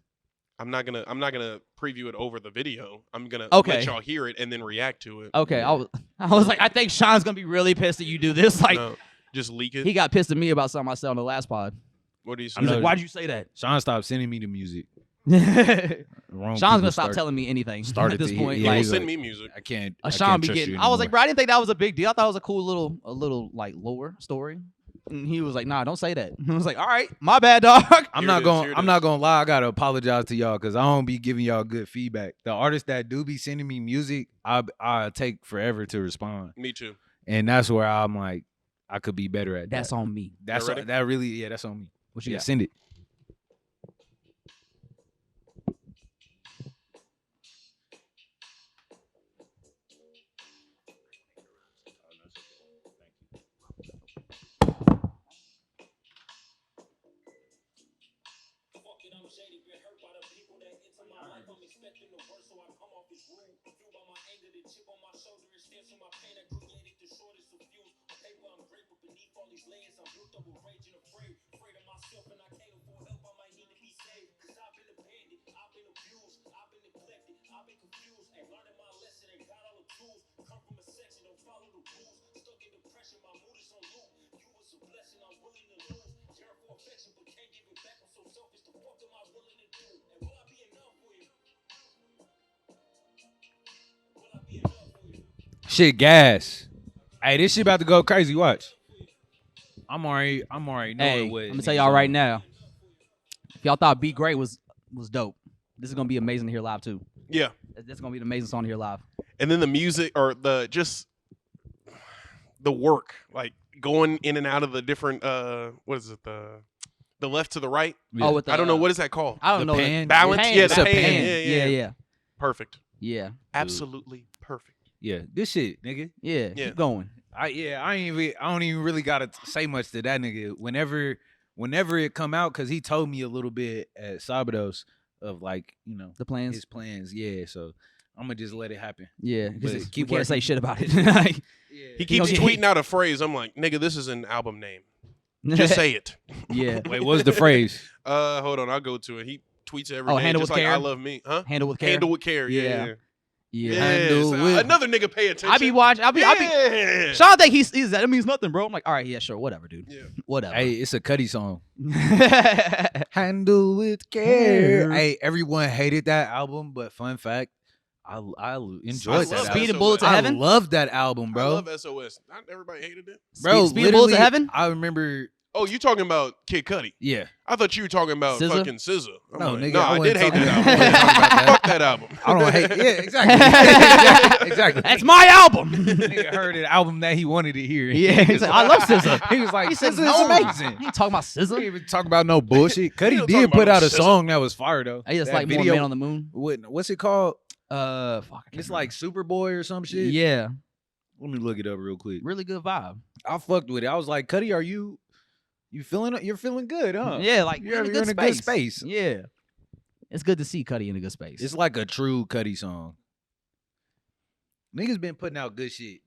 I'm not gonna preview it over the video. I'm gonna Okay. let y'all hear it and then react to it. Okay, I was like, I think Sean's gonna be really pissed that you do this. Like, No, just leak it. he got pissed at me about something I said on the last pod. What do you say? He's know. like, why'd you say that? Sean stopped sending me the music. Sean's Wrong gonna people stop telling me anything started at this to- point. yeah, Don't Like, he's send like, me music. I can't. Sean be trust getting. you I was like, anymore. bro, I didn't think that was a big deal. I thought it was a cool little like lore story. And he was like, nah, don't say that. I was like, all right, my bad, dog. I'm Here not it is, going. here it I'm is. not going to lie. I gotta apologize to y'all because I don't be giving y'all good feedback. The artists that do be sending me music, I take forever to respond, Me too. and that's where I'm like, I could be better at. That's that. on me. That's ready? that really. Yeah, that's on me. What you Yeah, got? send it. Shit, gas. Hey, this shit about to go crazy. Watch. I'm already knowing Hey, what. I'm gonna tell y'all right now. If y'all thought "Be Great" was dope, this is gonna be amazing to hear live too. Yeah. That's gonna be an amazing song to hear live. And then the music or the work, like going in and out of the different what is it, the left to the right? Yeah. Oh, with the, I don't know what is that called? I don't The know. pan? Balance? Pan. Yeah, It's the a pan. Yeah, Yeah. Perfect. yeah. Absolutely perfect. Yeah, this shit, nigga. Yeah. Yeah. Keep going. I don't even really gotta say much to that nigga. Whenever it come out, cause he told me a little bit at Sabados of like, you know, The plans. his plans. Yeah, so I'm gonna just let it happen. Yeah, But because keep we can't say working. shit about it. Like, He keeps he- tweeting out a phrase. I'm like, nigga, this is an album name. Just say it. Yeah. Wait, what's the phrase? Hold on, I'll go to it. He tweets every day, Oh, handle just with like care? I love me, huh? Handle with care. Handle with care. Yeah. Yeah. Yeah. Yeah. Handle Yes. with- Another nigga pay attention. I be watching. I be. Yeah. Sean think he's that means nothing, bro. I'm like, all right, yeah, sure, whatever, dude. Yeah. Whatever. Hey, it's a Cuddy song. Yeah. Handle with care. Hey, everyone hated that album, but fun fact, I enjoyed I that love album. Speed and Bullet to I Heaven. love that album, I bro. love SOS. Not everybody hated it. Bro, Speed and Bullet to literally, Heaven? I remember Oh, you talking about Kid Cudi? Yeah. I thought you were talking about SZA? fucking SZA. I'm No, like, nigga, no, I I wasn't did hate talking that about- I wasn't talking about album. that. Fuck that album. I don't hate. Yeah, exactly. Exactly. That's my album. Nigga heard an album that he wanted to hear. Yeah, he's like, I love SZA. He was like, He said, SZA is no. amazing. He ain't talking about He ain't SZA. even talk about no bullshit. He Cudi don't did talk put about out no a SZA. song that was fire though. He just That like more video- Man on the Moon. What's it called? Fuck. I can't It's remember. like Superboy or some shit. Yeah, Let me look it up real quick. really good vibe. I fucked with it. I was like, Cudi, are you feeling it? You're feeling good, huh? Yeah, like You're in a in good a space. good space. Yeah, it's good to see Cudi in a good space. It's like a true Cudi song. Niggas been putting out good shit.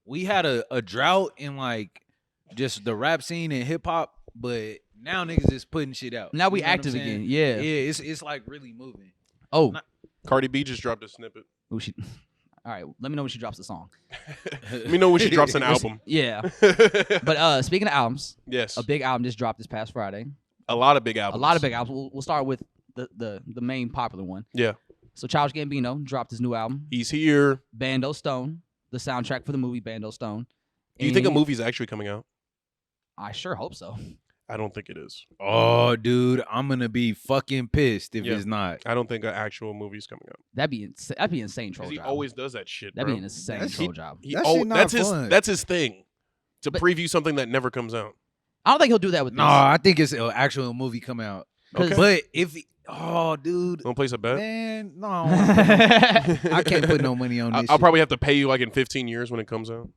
We had a drought in like just the rap scene and hip hop, but now niggas is putting shit out. Now we You know what I'm active saying? again. Yeah. Yeah, it's like really moving. Oh, Not- Cardi B just dropped a snippet. oh, she. All right, let me know when she drops the song. Let me know when she drops an album. Yeah, but speaking of albums, Yes, a big album just dropped this past Friday. a lot of big albums. A lot of big albums. We'll start with the main popular one. Yeah, So Childish Gambino dropped his new album, he's here. Bando Stone, the soundtrack for the movie Bando Stone. Do you think a And movie's actually coming out? I sure hope so. I don't think it is. Oh, dude, I'm gonna be fucking pissed if Yeah. it's not. I don't think an actual movie's coming out. That'd be insane troll Because he job. always does that shit, That'd bro. be an insane That's- troll job. He That al- shit not that's his. fun. That's his thing. To But- preview something that never comes out. I don't think he'll do that with No, this. I think it's an actual movie come out. 'Cause- But if oh, dude, Want to place a bet? man, no, I can't put no money on this. I'll shit. probably have to pay you like in 15 years when it comes out.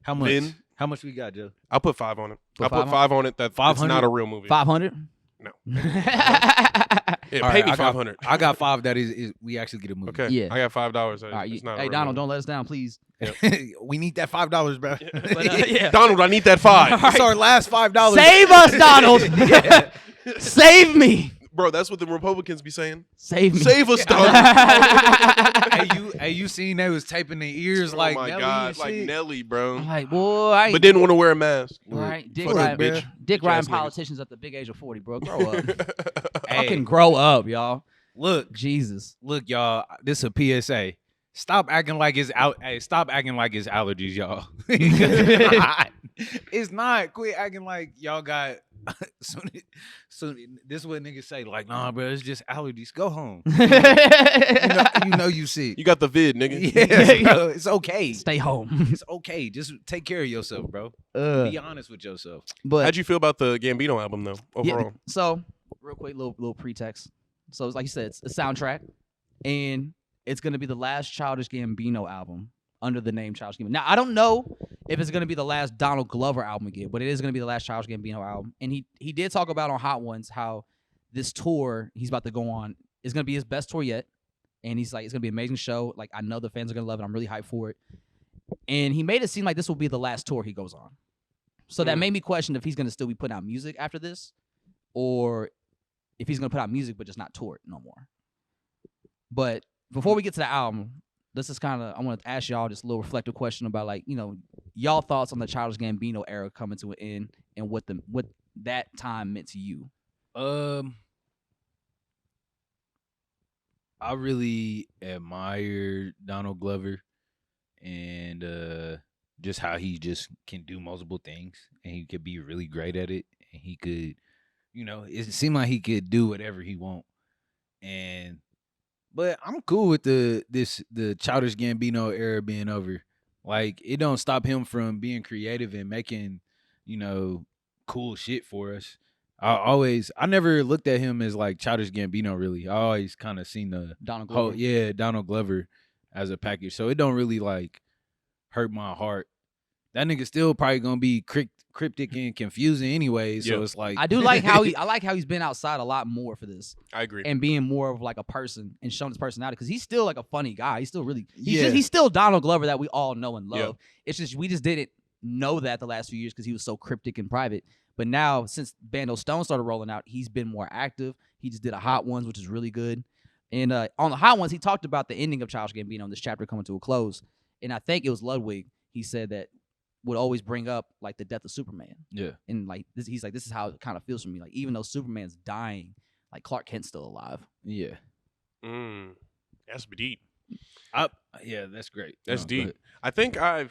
How much? Then- How much we got, Joe? I'll put 5 on it. Put I'll five put 5 on it. That it's 500? not a real movie. 500. No. Yeah, Yeah, All pay right, me I got- 500. I got 5. That is we actually get a movie. Okay. Yeah. I got $5. All right, It's not a hey real Donald, movie. don't let us down, please. We need that $5, bro. Yeah. Donald, I need that 5. It's our last $5. Save us, Donald. Save me. Bro, that's what the Republicans be saying. Save me. Save us, Donald. hey, you seen they was taping their ears Oh like my Nelly God, and like shit? Nelly, bro. I'm like, boy, I ain't But didn't want to wear a mask. all right, dick Fucking riding, bitch. dick Bitch riding ass niggas. politicians at the big age of 40, bro. Grow up. Hey, Fucking grow up, y'all. look, Jesus. y'all. This is a PSA. Stop acting like it's out. Hey, stop acting like it's allergies, y'all. It's not. Quit acting like y'all got. So this is what niggas say. Like, nah, bro, it's just allergies. Go home. You know you sick. You got the vid, nigga. Yes, bro. It's okay. Stay home. It's okay. Just take care of yourself, bro. Be honest with yourself. But How'd you feel about the Gambino album, though, yeah, overall? so real quick, little pretext. So it's like you said, it's a soundtrack, and it's gonna be the last Childish Gambino album under the name Childish Gambino. Now I don't know if it's gonna be the last Donald Glover album again, but it is gonna be the last Childish Gambino album. And he did talk about on Hot Ones how this tour he's about to go on is gonna be his best tour yet. And he's like, it's gonna be an amazing show. Like I know the fans are gonna love it. I'm really hyped for it. And he made it seem like this will be the last tour he goes on. So that Mm. made me question if he's gonna still be putting out music after this, or if he's gonna put out music but just not tour it no more. But before we get to the album, this is kind of I want to ask y'all just a little reflective question about like y'all thoughts on the Childish Gambino era coming to an end and what that time meant to you. I really admire Donald Glover and just how he just can do multiple things and he could be really great at it and he could, it seemed like he could do whatever he want. But I'm cool with the Childish Gambino era being over. Like it don't stop him from being creative and making, cool shit for us. I never looked at him as like Childish Gambino really. I always kind of seen the Donald Glover. Donald Glover as a package. So it don't really like hurt my heart. That nigga still probably gonna be cryptic and confusing anyway. So it's like I do like how he's been outside a lot more for this I agree. and being more of like a person and showing his personality because he's still like a funny guy. He's still really Yeah. he's still Donald Glover that we all know and love. Yeah. It's just we just didn't know that the last few years because he was so cryptic and private. But now since Bando Stone started rolling out, he's been more active. He just did a Hot Ones, which is really good. And on the Hot Ones, he talked about the ending of Childish Gambino in this chapter coming to a close. And I think it was Ludwig. He said that would always bring up like the death of Superman. Yeah. And like he's like, this is how it kind of feels for me. Like even though Superman's dying, like Clark Kent's still alive. Yeah. That's deep. Yeah, that's great. That's No, deep. but- I think I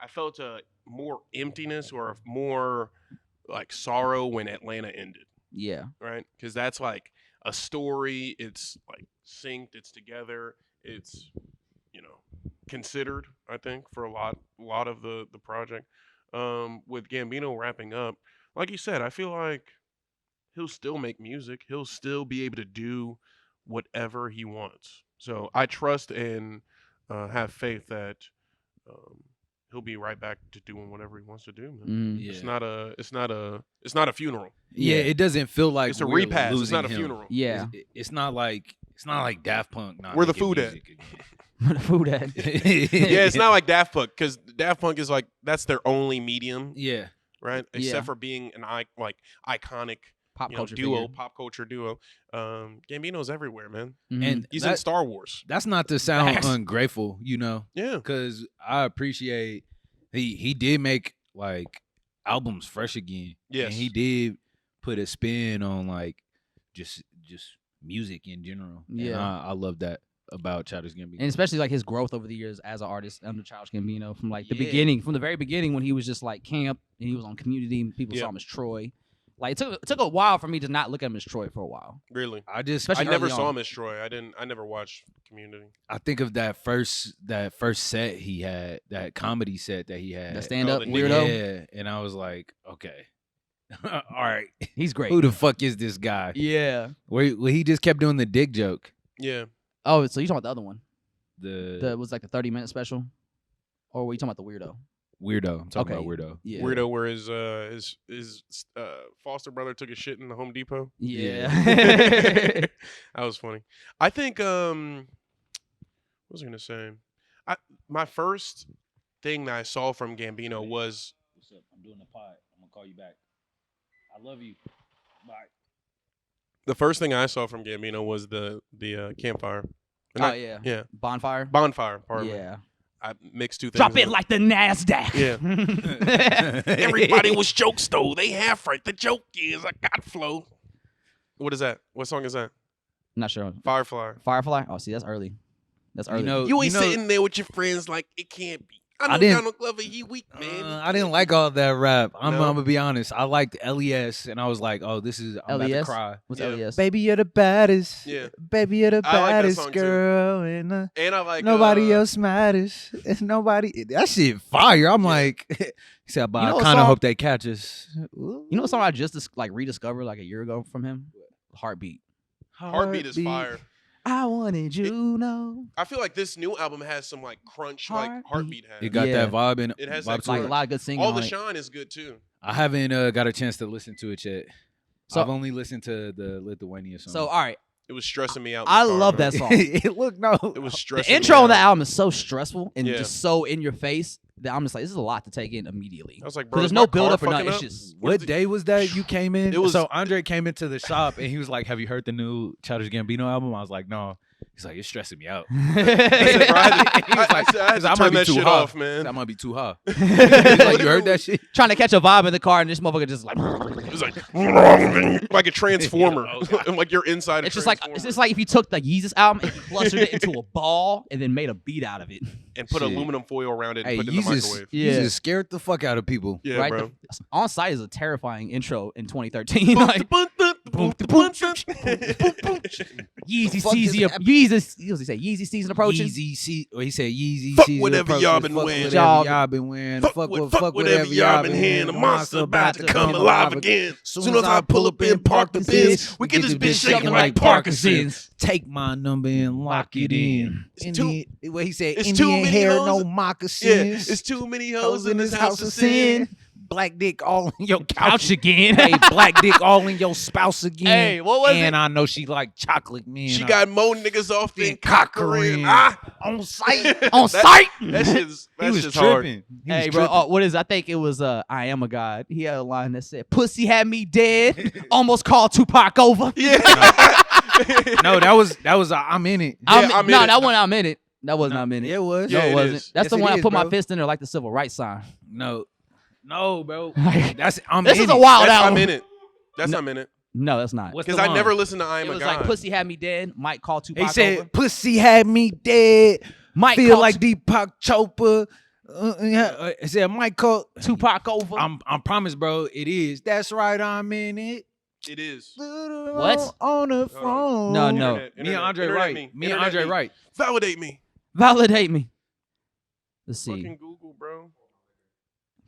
I felt a more emptiness or more like sorrow when Atlanta ended, Yeah. right? Because that's like a story. It's like synced. It's together. It's considered. I think for a lot of the project. With Gambino wrapping up, like you said, I feel like he'll still make music. He'll still be able to do whatever he wants. So I trust and have faith that um, he'll be right back to doing whatever he wants to do. Man. Mm. Yeah. It's not a funeral. Yeah, it doesn't feel like It's a we're repast. It's losing not a him. funeral. Yeah. It's not like Daft Punk. Not Where the making food at? music again. The food at. Yeah, it's not like Daft Punk because Daft Punk is like that's their only medium, Yeah, right? Yeah. Except for being an iconic Pop culture duo, figure. pop culture duo. Gambino's everywhere, man. Mhm. and He's in that- Star Wars. that's not to sound Facts. ungrateful, Yeah, because I appreciate he did make like albums fresh again. Yes. and he did put a spin on like just music in general. and Yeah. I love that about Childish Gambino. And especially like his growth over the years as an artist under Childish Gambino from like the Yeah. beginning, from the very beginning when he was just like Camp and he was on Community and people Yeah. saw him as Troy. Like it took a while for me to not look at him as Troy for a while. really. Especially I never early saw on. him as Troy. I never watched Community. I think of that first set he had, that comedy set that he had. The stand up the weirdo. Yeah, and I was like, okay, all right, He's great. who the fuck is this guy? Yeah. Where he just kept doing the dick joke. Yeah, Oh, so you talking about the other one? The That was like the 30-minute special? Or were you talking about the weirdo? weirdo. I'm talking Okay. about weirdo. Yeah. Weirdo. Where his foster brother took a shit in the Home Depot. Yeah. That was funny. I think what was I gonna say? My first thing that I saw from Gambino was What's up? I'm doing the pod. I'm gonna call you back. I love you. Bye. the first thing I saw from Gambino was the campfire. Oh Not- yeah. yeah. Bonfire. Bonfire. Pardon me. Yeah. I mixed two things. Drop it up. like the Nasdaq. Yeah. Everybody was jokes though. They half right. The joke is I got flow. What is that? What song is that? Not sure. Firefly. Firefly. Oh, see, that's early. That's early. You ain't sitting there with your friends like it can't be. I know didn't- Donald Glover, he weak, man. I didn't like all that rap. I'm No? gonna be honest. I liked LES, and I was like, "Oh, this is I'm about to LES? cry." What's Yeah. LES? Baby, you're the baddest. Yeah. Baby, you're the I like that baddest song, too. girl, and And I like nobody else matters. And nobody. That shit fire. I'm like, he said, but You know I what kind of song- hope they catch us. You know what song I just rediscovered like a year ago from him? Heartbeat. Heartbeat is fire. I wanted you to know. I feel like this new album has some like crunch, like Heartbeat has. It got Yeah. that vibe in It has vibe that to Like it. a lot of good singing. All on the it. Shine is good too. I haven't got a chance to listen to it yet. So- I've only listened to the Lithuania song. So all right, It was stressing me out. in I the car, love man. that song. it look no. It was The stressing. intro me on that out. album is so stressful and Yeah. just so in your face that I'm just like, this is a lot to take in immediately. I was like, 'Cause bro, there's is no my build car up or nothing. fucking It's up? just What day was that you came in? It was- So Andre came into the shop and he was like, "Have you heard the new Childish Gambino album?" I was like, "No." He's like, "It's stressing me out." I said, bro, I had to, He was I like, said, I had "Cause to I might turn be that too shit hot. off, man. That might be too hot. He's like, "You heard that shit?" trying to catch a vibe in the car and this motherfucker just like It was like a transformer, like you're inside. it's just like if you took the Yeezus album and you clustered it into a ball and then made a beat out of it. and put Shit. aluminum foil around it and Hey, put it in the microwave. you just scared the fuck out of people. Yeah, right? bro. On Site is a terrifying intro in 2013. Like Yeezy fuck season, just happened? Yeezus. He say Yeezy season approaching. He said Yeezy Fuck season whatever approaches, y'all been fuck wearing. whatever y'all been wearing. Fuck whatever y'all been hearing. The monster about to come alive again. Soon as I pull up and park the biz, we get this bitch shaking like Parkinson's. Take my number and lock it in. It's too- What he said, it's too Indian many hair, hoes- no Yeah, moccasins. it's too many hoes in this house of sin. Black dick all in your couch. Couch again. Hey, black dick all in your spouse again. Hey, what was and it? I know she like chocolate men. She got more niggas off than Cochran. on site. On site. That shit's He was hard. tripping. Hey, bro, what is? I think it was. I am a god. He had a line that said, "Pussy had me dead, almost called Tupac over." Yeah. No, that was I'm in it. I'm in no, it. that one I'm in it. That wasn't I'm in it. Yeah, it was. No, Yeah, it it wasn't. is. That's Yes, the it one I is, put my bro. fist in there like the civil rights sign. No, bro. Like, That's I'm this in is a it. wild That's album. I'm in it. That's No. I'm in it. No, that's not. What's Because the I line? never listened to I Am It a was God. like "Pussy had me dead." Might call Tupac He said, over. "Pussy had me dead. Might Feel call like Deepak Chopra. It said Michael. Tupac over. I'm promised, bro. It is. That's right. I'm in it. It is. What? On the phone. No, no. Me and Andre right. Me and Andre right. Validate me. Validate me. Let's see. Fucking Google, bro.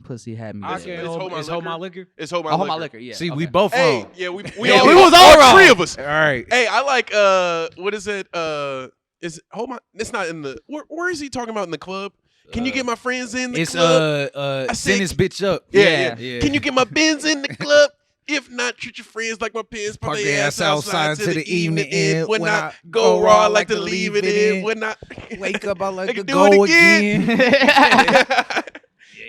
Pussy had me. I there. can't. It's Hold My Liquor. It's Hold My Oh, Liquor. my liquor. Yeah. See, okay. we both Hey, wrong. yeah, we Yeah, all, we was all wrong. three of us. All right. Hey, I like what is it? Is Hold My? It's not in the. Where is he talking about in the club? Can you get my friends in the It's club? send this bitch up. Yeah. Yeah. Can you get my Benz in the club? If not, treat your friends like my pins. Park Park their their ass ass outside to the evening end. When I go raw, I like to leave it in. When I Wake up, I like Like to do go it again. again.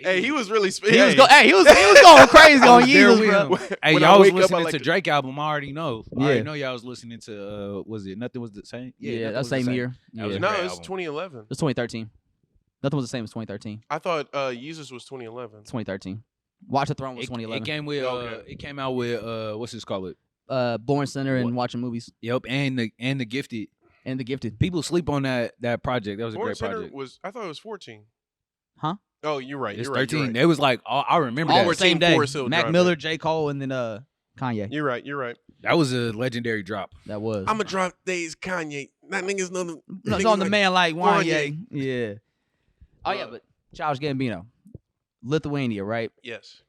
Hey, he was really. He was going crazy on Yeezus, bro. Hey, When I y'all was wake up, I listening like to to- Drake album. I already know. I Yeah. already know y'all was listening to. Was it Nothing Was the Same? Yeah, Nothing that Was the same year. That was Yeah. a No, great it was album. 2011. It's 2013. Nothing was the same as 2013. I thought Yeezus was 2011. 2013. Watch the Throne was It 2011. came with. Okay. It came out with. What's this called? It. Born Center and What? watching movies Yep, and the Gifted. and The Gifted. People sleep on that project. That was a Born great Center project. was. I thought it was 14. Huh? Oh, you're right. It's You're right. 13. You're right. It was like I remember All that. the 14 same day. Forest Hill Mac Drive, Miller, man. J. Cole, and then Kanye. You're right. You're right. That was a legendary drop. That was. I'm gonna drop days Kanye. That niggas know the. No, it's niggas on the like- man like Wanye. Wanye. Yeah. Oh yeah, but Childish Gambino, Lithuania, right? Yes.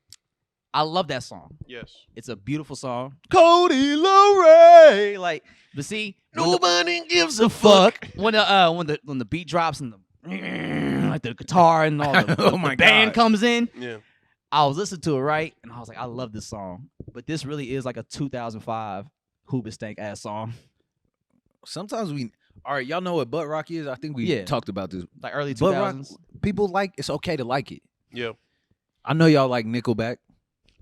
I love that song. Yes. It's a beautiful song. Cody LeRae, like, but see, when the- Nobody gives the fuck when the beat drops and the like the guitar and all the, Oh the my band God. comes in. Yeah. I was listening to it, right, and I was like, I love this song, but this really is like a 2005 Hoobastank ass song, Sometimes we. All right, y'all know what butt rock is? I think we Yeah. talked about this. like early Butt rock, 2000s. people like it's okay to like it. Yeah. I know y'all like Nickelback.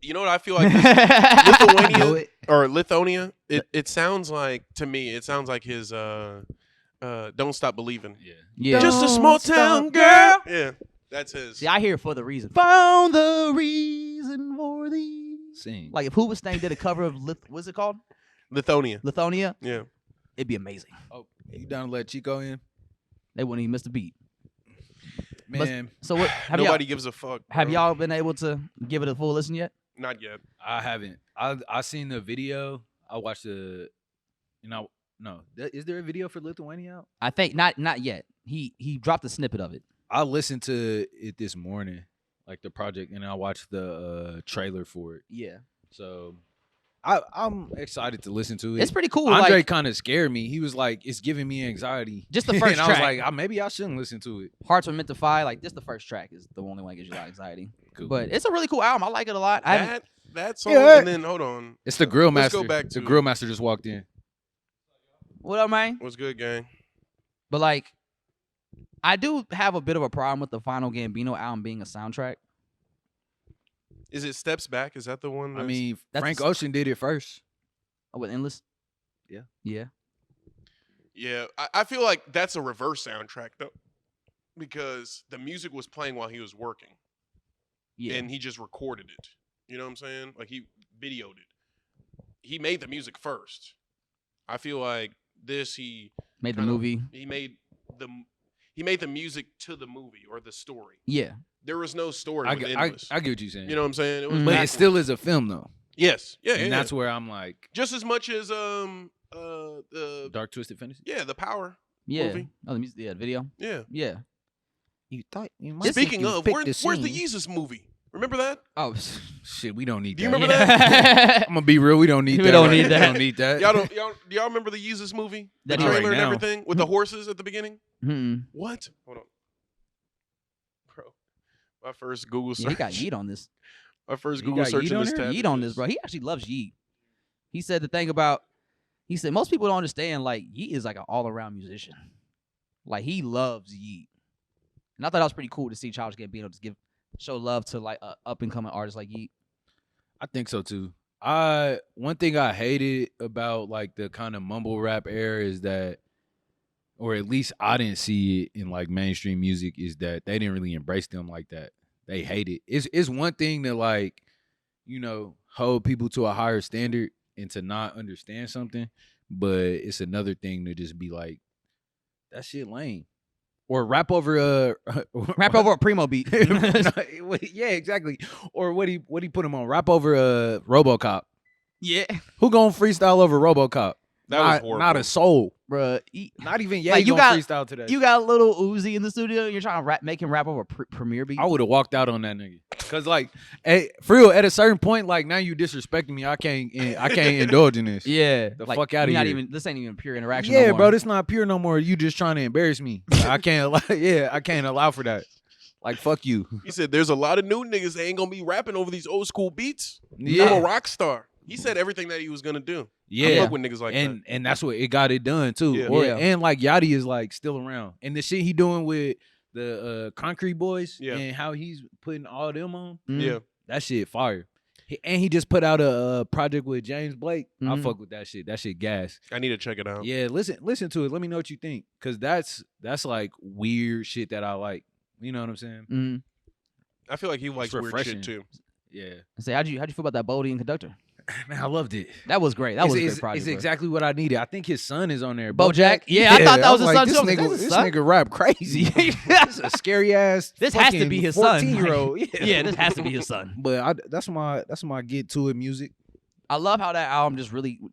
You know what I feel like? This, I know Lithuania it. or Lithonia. It sounds like to me. It sounds like his "Don't Stop Believing." Yeah. Yeah. Just a Don't small stop, town girl. Yeah, that's his. See, I hear it for the reason. Found the reason for the Sing. like if Hoobastank did a cover of what's it called? Lithonia. Lithonia. Yeah. It'd be amazing. Oh, you down to let Chico in? They wouldn't even miss the beat. Man, So what? Have Nobody gives a fuck. Have bro. y'all been able to give it a full listen yet? Not yet. I haven't. I seen the video. I watched the. No. Is there a video for Lithuania out? I think not yet. He dropped a snippet of it. I listened to it this morning, like the project, and I watched the trailer for it. Yeah, So I'm excited to listen to it. it's pretty cool. Andre like, kind of scared me. He was like, "It's giving me anxiety." Just the first and I was track. like, maybe I shouldn't listen to it." Hearts Were Meant to Fly. Like just the first track is the only one that gives you a lot of anxiety. Cool. But it's a really cool album. I like it a lot. I haven't- That song, Yeah. and then hold on. It's the grill Let's master. go back The to grill master just walked in. what up, man? What's good, gang? But like, I do have a bit of a problem with the final Gambino album being a soundtrack. Is it Steps Back? Is that the one? I that's- mean, That's- Frank Ocean did it first. Oh, with Endless. Yeah. Yeah. yeah. I feel like that's a reverse soundtrack though, because the music was playing while he was working, Yeah. and he just recorded it. You know what I'm saying? Like he videoed it. He made the music first. I feel like this he Made the kinda- movie. he made the music to the movie or the story. Yeah. There was no story I with get Endless. what you're saying. You know what I'm saying? It was Mhm. but it backwards. still is a film though, Yes. Yeah. and yeah. that's where I'm like, Just as much as the Dark Twisted Fantasy. the Power. Yeah. Movie. Oh, the music. Yeah. The video. Yeah. Yeah. You thought you might Speaking you of, picked where's the scene. Yeezus movie? Remember that? Oh. Shit, we don't need Do you that. remember that? I'm gonna be real. We don't need We that. don't right need now. that. We don't need that. Do y'all remember the Yeezus movie? The That he- trailer Right and now. everything with the horses at the beginning? Mm-mm. What? Hold on. Bro. My first Google Yeah, search. he got Yeet on this. My first You Google got search Yeet in on this there? tab. Yeet on this, bro. He actually loves Yeet. He said the thing about, he said most people don't understand, like, Yeet is like an all-around musician. Like, he loves Yeet. And I thought that was pretty cool to see Childish Gambino just show love to, like, a up-and-coming artist like Yeet. I think so too. One thing I hated about like the kind of mumble rap era is that, or at least I didn't see it in like mainstream music, is that they didn't really embrace them like that. They hate it. It's one thing to like, hold people to a higher standard and to not understand something, but it's another thing to just be like, that shit lame. or rap over Rap over a primo beat. yeah, exactly. Or what he put him on? Rap over RoboCop. Yeah, Who gonna freestyle over RoboCop? That was horrible. Not a soul. bruh. Not even Like, you gonna got- freestyle to that. You got a little Uzi in the studio. And you're trying to make him rap over a Premiere beat. I would have walked out on that nigga. Cause like, for real, at a certain point, like now you disrespecting me. I can't indulge in this. Yeah, The fuck outta not here. even. This ain't even pure interaction. Yeah, no more. bro, this not pure no more. You just trying to embarrass me. I can't I can't allow for that. Like, fuck you. He said, "There's a lot of new niggas that ain't gonna be rapping over these old school beats. Yeah. I'm a rock star." He said everything that he was gonna do. I Yeah. fuck with niggas like that. And that's what it got it done too. Yeah. Or, Yeah. And like Yachty is like still around. And the shit he doing with the Concrete Boys Yeah. and how he's putting all them on, Yeah, that shit fire. And he just put out a project with James Blake. I Mhm. fuck with that shit. That shit gas. I need to check it out. Yeah, listen to it. Let me know what you think. Cause that's like weird shit that I like. You know what I'm saying? Mm. I feel like he likes weird refreshing. shit too. Yeah. Say, how'd you feel about that Bodie and Conductor? Man, I loved it. That was great. That was a great project. It's bro. exactly what I needed. I think his son is on there. Bojack? Yeah, I thought that was his son, this too. I was like, nigga, that's his this son? nigga rap crazy. This a scary ass. This has to be his son. 14-year-old. Yeah, this has to be his son. But that's my get to it music. I love how that album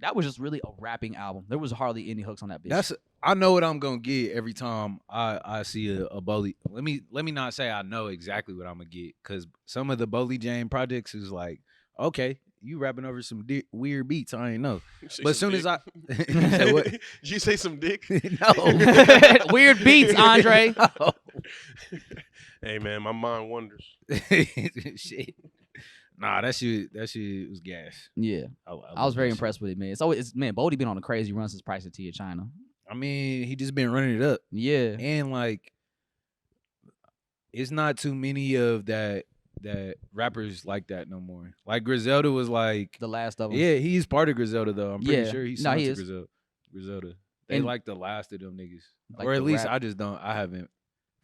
that was just really a rapping album. There was hardly any hooks on that bitch. I know what I'm gonna get every time I see a Boldy. Let me not say I know exactly what I'm gonna get, because some of the Boldy Jane projects is like, okay, you rapping over some weird beats. I ain't know. But as soon as I you said what? Did you say some dick? No. Weird beats, Andre. Hey man, my mind wanders. Shit. Nah, that shit was gas. Yeah, I was very impressed with it, man. Man, Bodie been on a crazy run since Price of Tea of China. I mean, he just been running it up. Yeah, And like, it's not too many of that rappers like that no more. Like Griselda was like, the last of them. yeah, he's part of Griselda though. I'm pretty Yeah. sure he's No, signed he to is. Griselda. They And- like the last of them niggas, Like or at the least rap- I haven't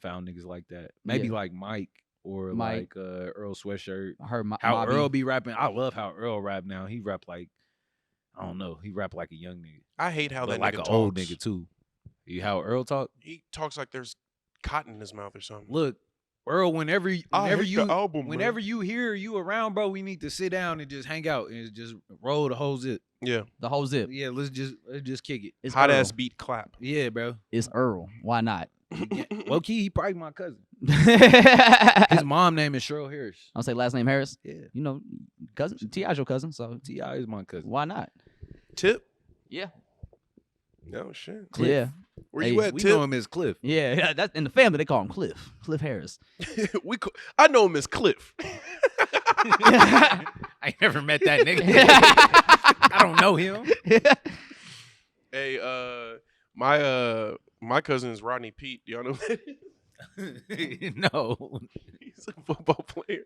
found niggas like that. Maybe Yeah. like Mike or Mike. like Earl Sweatshirt. I heard How Mobby. Earl be rapping. I love how Earl rap now. He rap like, I don't know. He rap like a young nigga, I hate how but that like nigga an talks. old nigga too. How Earl talk? He talks like there's cotton in his mouth or something. Look, Earl, whenever I hate the album, whenever man. you hear you around, bro, we need to sit down and just hang out and just roll the whole zip. Yeah, The whole zip. Yeah, let's just kick it. It's hot Earl. ass beat clap. Yeah, bro. It's Earl. Why not? Low key, he probably my cousin. I'll His mom name is Cheryl Harris. say last name Harris. Yeah, You know, cousin T.I.'s your cousin, so T.I. is my cousin. why not? Tip. Yeah, Oh shit. yeah, Where Hey, you at, We Tip? know him as Cliff. yeah. That's in the family. They call him Cliff Harris. I know him as Cliff. I ain't never met that nigga. I don't know him. Hey, my cousin is Rodney Pete. Do y'all know that? No. He's a football player.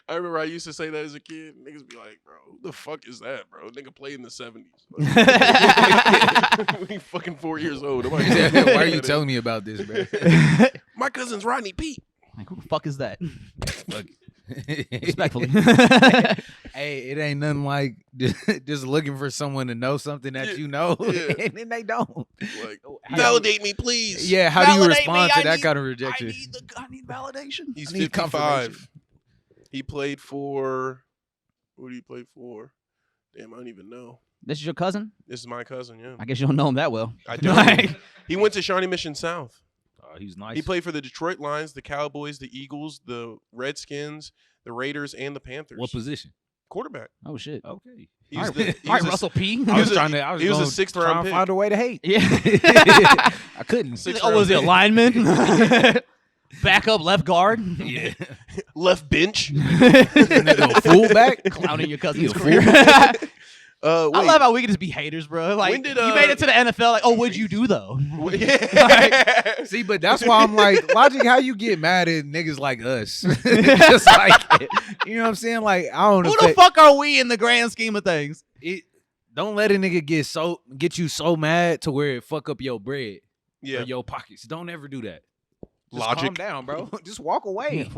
I remember I used to say that as a kid. Niggas be like, bro, who the fuck is that, bro? Nigga played in the 70s. We fucking 4 years old. Nobody knows who Why are that you is. telling me about this, bro? My cousin's Rodney Pete. Like, who the fuck is that? Fuck. Respectfully. Hey, it ain't nothing like just looking for someone to know something that Yeah, you know, yeah. and then they don't. Like, How- validate me, please. Yeah, how do you Validate respond me, to I that need- kind of rejection? I need validation. He's I need 55. confirmation. He played for. Who did he play for? Damn, I don't even know. This is your cousin? This is my cousin, yeah. I guess you don't know him that well. I do. Like- He went to Shawnee Mission South. Oh, he's nice. He played for the Detroit Lions, the Cowboys, the Eagles, the Redskins, the Raiders, and the Panthers. What position? Quarterback. Oh shit. Okay. He All was right, the- he all right, was a- Russell P. He I was was a- trying to. I was he was a gonna sixth try round and pick. find a way to hate. Yeah. I couldn't. Sixth Oh, round was he a pick. lineman? Backup left guard? Yeah. Left bench. Nigga, fullback. Clowning your He cousin's a career. fullback? Wait. I love how we can just be haters, bro. Like, When did, you made it to the NFL. Like, oh, what'd you do though? Yeah. See, but that's why I'm like, Logic, how you get mad at niggas like us? Just like, you know what I'm saying? Like, I don't know. Who the fuck are we in the grand scheme of things? Don't let a nigga get you so mad to where it fuck up your bread Yeah. or your pockets. Don't ever do that. Just Logic. calm down, bro. Just walk away.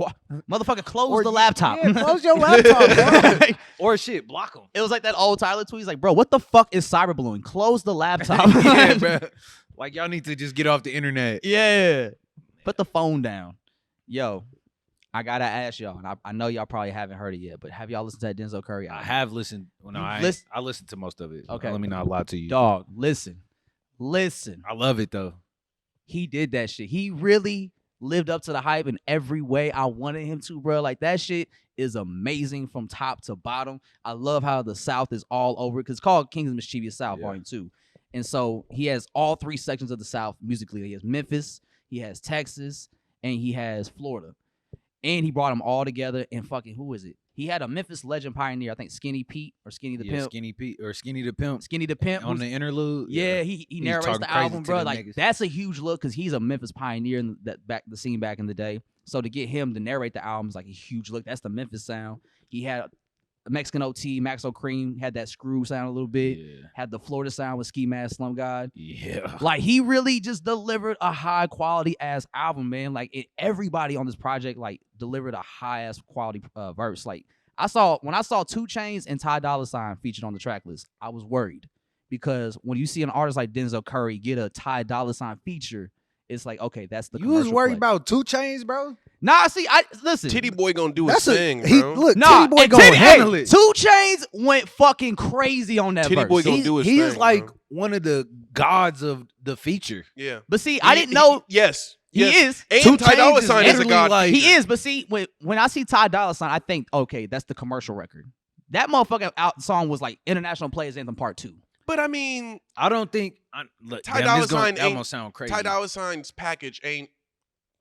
Motherfucker, close Or the you- laptop. Yeah, close your laptop, bro. Or shit, block them. It was like that old Tyler tweet. He's like, bro, what the fuck is cyberbullying? Close the laptop. Yeah, bro. Like, y'all need to just get off the internet. Yeah. Put the phone down. Yo, I gotta ask y'all, and I know y'all probably haven't heard it yet, but have y'all listened to that Denzel Curry album? I have listened. Well, no, I listened to most of it. Okay. Let me not lie to you. Dog, listen. I love it though. He did that shit. He really lived up to the hype in every way I wanted him to, bro. Like, that shit is amazing from top to bottom. I love how the South is all over it, because it's called King's Mischievous South, Volume 2. And so he has all 3 sections of the South musically. He has Memphis, he has Texas, and he has Florida. And he brought them all together, and fucking, who is it? He had a Memphis legend pioneer, I think Skinny Pete or Skinny the Pimp. Skinny Pete or Skinny the Pimp. Skinny the Pimp. On the interlude. Yeah, he narrates the album, bro. Like, niggas. that's a huge look, because he's a Memphis pioneer in the scene back in the day. So to get him to narrate the album is like a huge look. That's the Memphis sound. He had Mexican OT, Maxo Cream, had that screw sound a little bit. Yeah. Had the Florida sound with Ski Mask, Slum God. Yeah. Like, he really just delivered a high quality ass album, man. Like, everybody on this project like delivered a high ass quality verse. Like, when I saw 2 Chainz and Ty Dolla $ign featured on the track list, I was worried, because when you see an artist like Denzel Curry get a Ty Dolla $ign feature, it's like, okay, that's the You was commercial worried play. about 2 Chainz, bro? Nah, see, listen. Titty Boy gonna do his thing, he, bro. look, Nah, Titty Boy and gonna handle it. 2 Chainz went fucking crazy on that Titty verse. Boy gonna do his He thing, is like bro. one of the gods of the feature. Yeah. But see, I didn't know Yes. he is. And 2 Ty Dolla Chainz is $ign is a literally god. like- He is, but see, when I see Ty Dolla $ign, I think, okay, that's the commercial record. That motherfucking song was like International Players Anthem Part 2. But I mean, I don't think look, Ty damn, Dolla this gonna- $ign that ain't- gonna sound crazy. Ty Dolla $ign's package ain't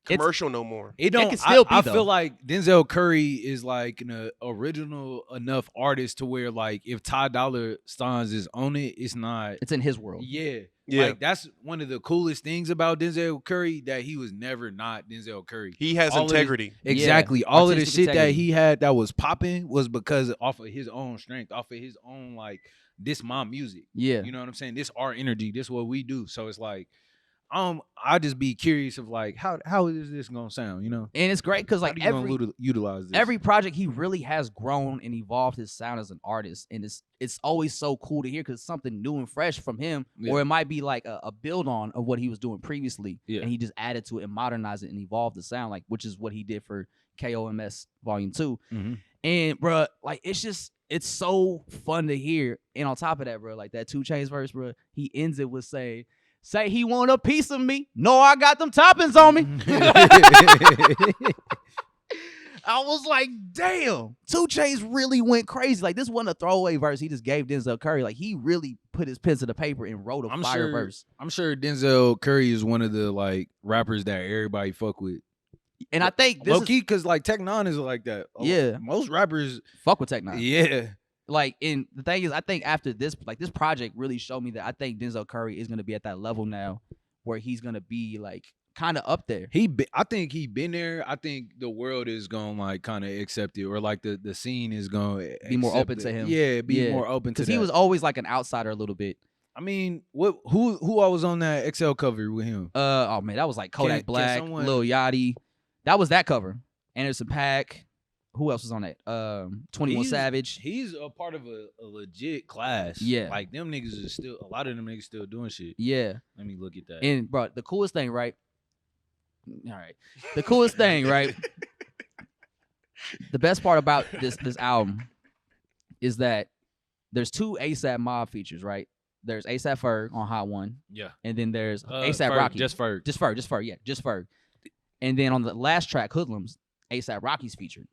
commercial no more. It don't. can still be, I though. feel like Denzel Curry is like an original enough artist to where, like, if Ty Dolla $ign is on it, it's not. It's in his world. Yeah, Yeah. Like, that's one of the coolest things about Denzel Curry, that he was never not Denzel Curry. He has All of integrity. Exactly. All of the artistic shit that integrity. he had that was popping was because off of his own strength, off of his own, like, this my music. Yeah. You know what I'm saying? This our energy. This what we do. So it's like, I just be curious of like how is this gonna sound? You know? And it's great because, like, How do you gonna utilize this? every project, he really has grown and evolved his sound as an artist, and it's always so cool to hear, because it's something new and fresh from him. Yeah. Or it might be like a build on of what he was doing previously, Yeah. and he just added to it and modernized it and evolved the sound, like, which is what he did for KOMS Volume 2. Mhm. And bro, like, it's so fun to hear. And on top of that, bro, like, that 2 Chainz verse, bro, he ends it with say he want a piece of me. No, I got them toppings on me. I was like, damn, 2 Chainz really went crazy. Like, this wasn't a throwaway verse he just gave Denzel Curry. Like, he really put his pen to the paper and wrote a fire verse. I'm sure Denzel Curry is one of the, like, rappers that everybody fuck with. And I think this Low key, because, like, Tech N9ne is like that. Yeah. Most rappers, fuck with Tech N9ne. yeah. Like, and the thing is, I think after this, like, this project really showed me that I think Denzel Curry is going to be at that level now where he's going to be, like, kind of up there. I think he been there. I think the world is gonna, like, kind of accept it, or like the scene is gonna Be more accept open it. to him. Yeah, be Yeah. more open to Because that. he was always like an outsider a little bit. I mean, who I was on that XL cover with him? Oh man, that was like Kodak Can Black, someone- Lil Yachty. That was that cover. Anderson .Paak. Who else was on that? 21 Savage. He's a part of a legit class. Yeah. Like, them niggas is still, a lot of them niggas still doing shit. Yeah. Let me look at that. And bro, the coolest thing, right? All right. The coolest thing, right? The best part about this album is that there's 2 ASAP Mob features, right? There's ASAP Ferg on Hot One, yeah. and then there's ASAP Ferg, Rocky. Just Ferg. Just Ferg. And then on the last track, Hoodlums, ASAP Rocky's featured.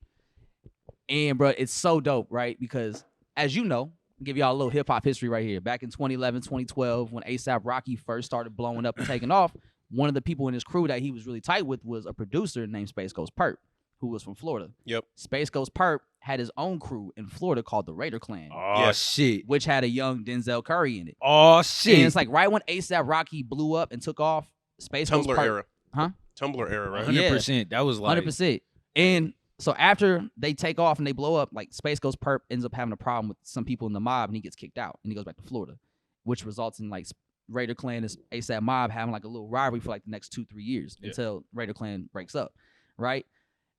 And bro, it's so dope, right? Because as you know, I'll give y'all a little hip hop history right here. Back in 2011, 2012, when ASAP Rocky first started blowing up and taking off, one of the people in his crew that he was really tight with was a producer named Space Ghost Perp, who was from Florida. Yep. Space Ghost Perp had his own crew in Florida called the Raider Clan, Oh, Yes. shit. which had a young Denzel Curry in it. Oh, shit. And it's like right when ASAP Rocky blew up and took off, Space Ghost Tumblr Perp, era. Huh? Tumblr era, right? 100%. That was like, 100%. And so after they take off and they blow up, like Space Ghost Perp ends up having a problem with some people in the mob and he gets kicked out and he goes back to Florida, which results in like Raider Clan and ASAP Mob having like a little rivalry for like the next 2-3 years until Raider Clan breaks up, right?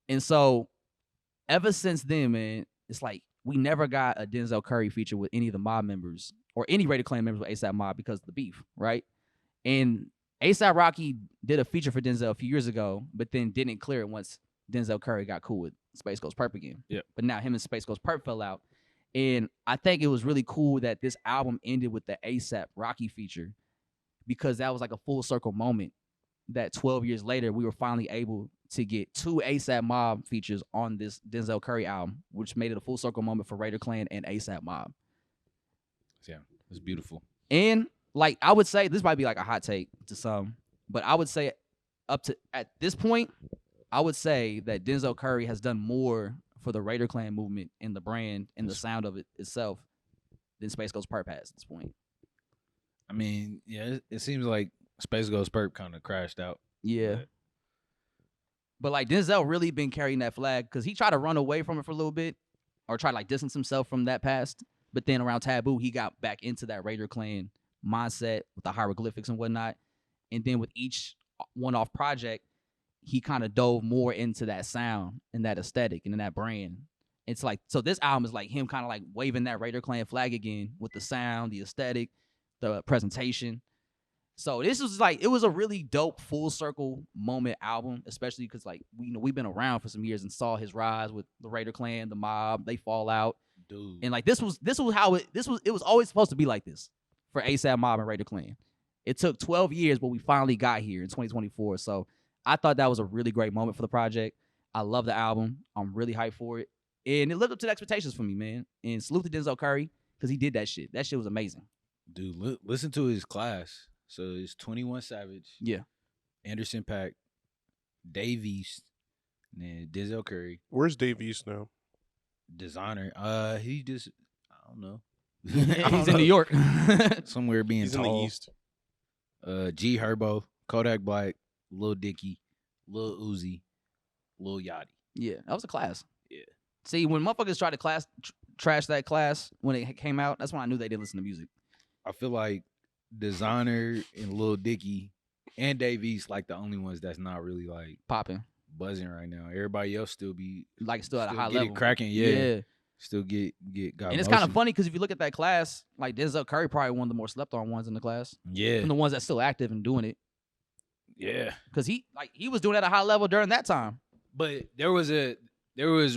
And so ever since then, man, it's like we never got a Denzel Curry feature with any of the mob members or any Raider Clan members with ASAP Mob because of the beef, right? And A$AP Rocky did a feature for Denzel a few years ago, but then didn't clear it once Denzel Curry got cool with Space Ghost Perp again. Yep. But now him and Space Ghost Perp fell out. And I think it was really cool that this album ended with the A$AP Rocky feature, because that was like a full circle moment that 12 years later we were finally able to get 2 A$AP Mob features on this Denzel Curry album, which made it a full circle moment for Raider Clan and A$AP Mob. Yeah, it's beautiful. And like I would say, this might be like a hot take to some, but I would say up to at this point, I would say that Denzel Curry has done more for the Raider Clan movement and the brand and the sound of it itself than Space Ghost Perp has at this point. I mean, yeah, it seems like Space Ghost Perp kind of crashed out. Yeah. But like Denzel really been carrying that flag, because he tried to run away from it for a little bit or try to like distance himself from that past. But then around Taboo, he got back into that Raider Clan mindset with the hieroglyphics and whatnot. And then with each one-off project, he kind of dove more into that sound and that aesthetic and in that brand. It's like, so this album is like him kind of like waving that Raider Clan flag again with the sound, the aesthetic, the presentation. So this was like, it was a really dope full circle moment album, especially because like we've been around for some years and saw his rise with the Raider Clan, the mob, they fall out. Dude. And like this was how it was always supposed to be like this for A$AP Mob and Raider Clan. It took 12 years, but we finally got here in 2024. So I thought that was a really great moment for the project. I love the album. I'm really hyped for it. And it lived up to the expectations for me, man. And salute to Denzel Curry, because he did that shit. That shit was amazing. Dude, listen to his class. So it's 21 Savage. Yeah. Anderson .Paak, Dave East, and then Denzel Curry. Where's Dave East now? Designer. He just, I don't know. He's in New York. Somewhere being He's tall. in the East. G Herbo, Kodak Black, Lil Dicky, Lil Uzi, Lil Yachty. Yeah, that was a class. Yeah. See, when motherfuckers tried to trash that class when it came out, that's when I knew they didn't listen to music. I feel like Designer and Lil Dicky and Dave East like the only ones that's not really like Popping. buzzing right now. Everybody else still be Like still at a high get level. it cracking. Yeah. Still get got And it's kind of motion. funny because if you look at that class, like Denzel Curry probably one of the more slept on ones in the class. Yeah. And the ones that's still active and doing it. Yeah. Because he was doing it at a high level during that time. But there was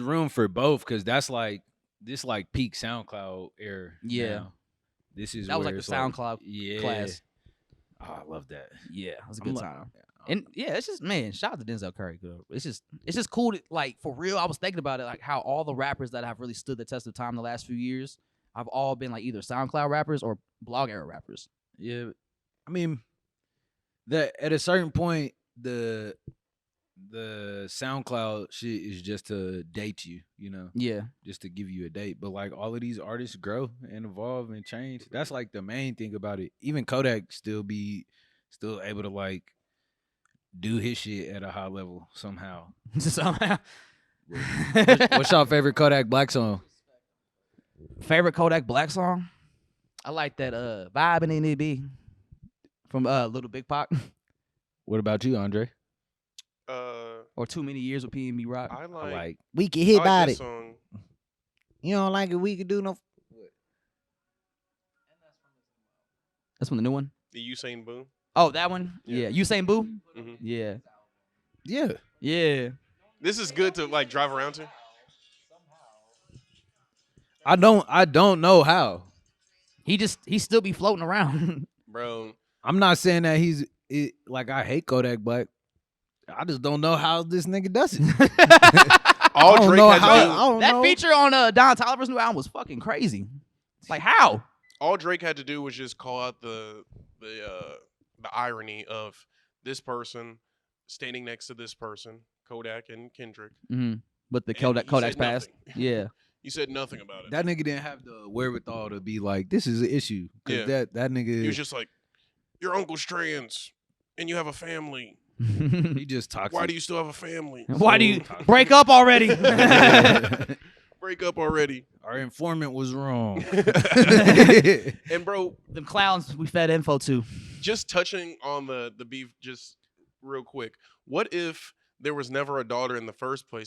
room for both, because that's like this like peak SoundCloud era. Yeah. now. This is That was where like the it's SoundCloud class. Oh, I love that. Yeah, it was a good I'm time. And yeah, it's just, man, shout out to Denzel Curry. Girl. It's just cool to, like, for real, I was thinking about it, like how all the rappers that have really stood the test of time the last few years have all been like either SoundCloud rappers or blog era rappers. Yeah. I mean, that at a certain point, the SoundCloud shit is just to date you, Yeah. just to give you a date. But like all of these artists grow and evolve and change. That's like the main thing about it. Even Kodak still able to like do his shit at a high level somehow. Somehow. What's your favorite Kodak Black song? Favorite Kodak Black song? I like that Vibin' in it be from Little Big Pac. What about you, Andre? Or Too Many Years with P&B Rock. I like, like we can hit I about like it. this song. You don't like it? We can do no. That's from the new one. The Usain Boom. Oh, that one? Yeah. Yeah. Usain Boo? hmm Yeah. Yeah. Yeah. This is good to like drive around to. I don't know how. He still be floating around. Bro. I'm not saying that like I hate Kodak Black. I just don't know how this nigga does it. All I don't Drake know had how- to do. I don't That know. feature on Don Toliver's new album was fucking crazy. Like how? All Drake had to do was just call out the irony of this person standing next to this person, Kodak and Kendrick. Mm-hmm. But the And Kodak's you said past. nothing. Yeah. You said nothing about it. That nigga didn't have the wherewithal to be like, this is an issue. Because Yeah. that nigga, He was just like, your uncle's trans, and you have a family. he just toxic. Why do you still have a family? Why do you Toxic. break up already? Break up already. Our informant was wrong. And bro, Them clowns we fed info to. just touching on the beef just real quick. What if there was never a daughter in the first place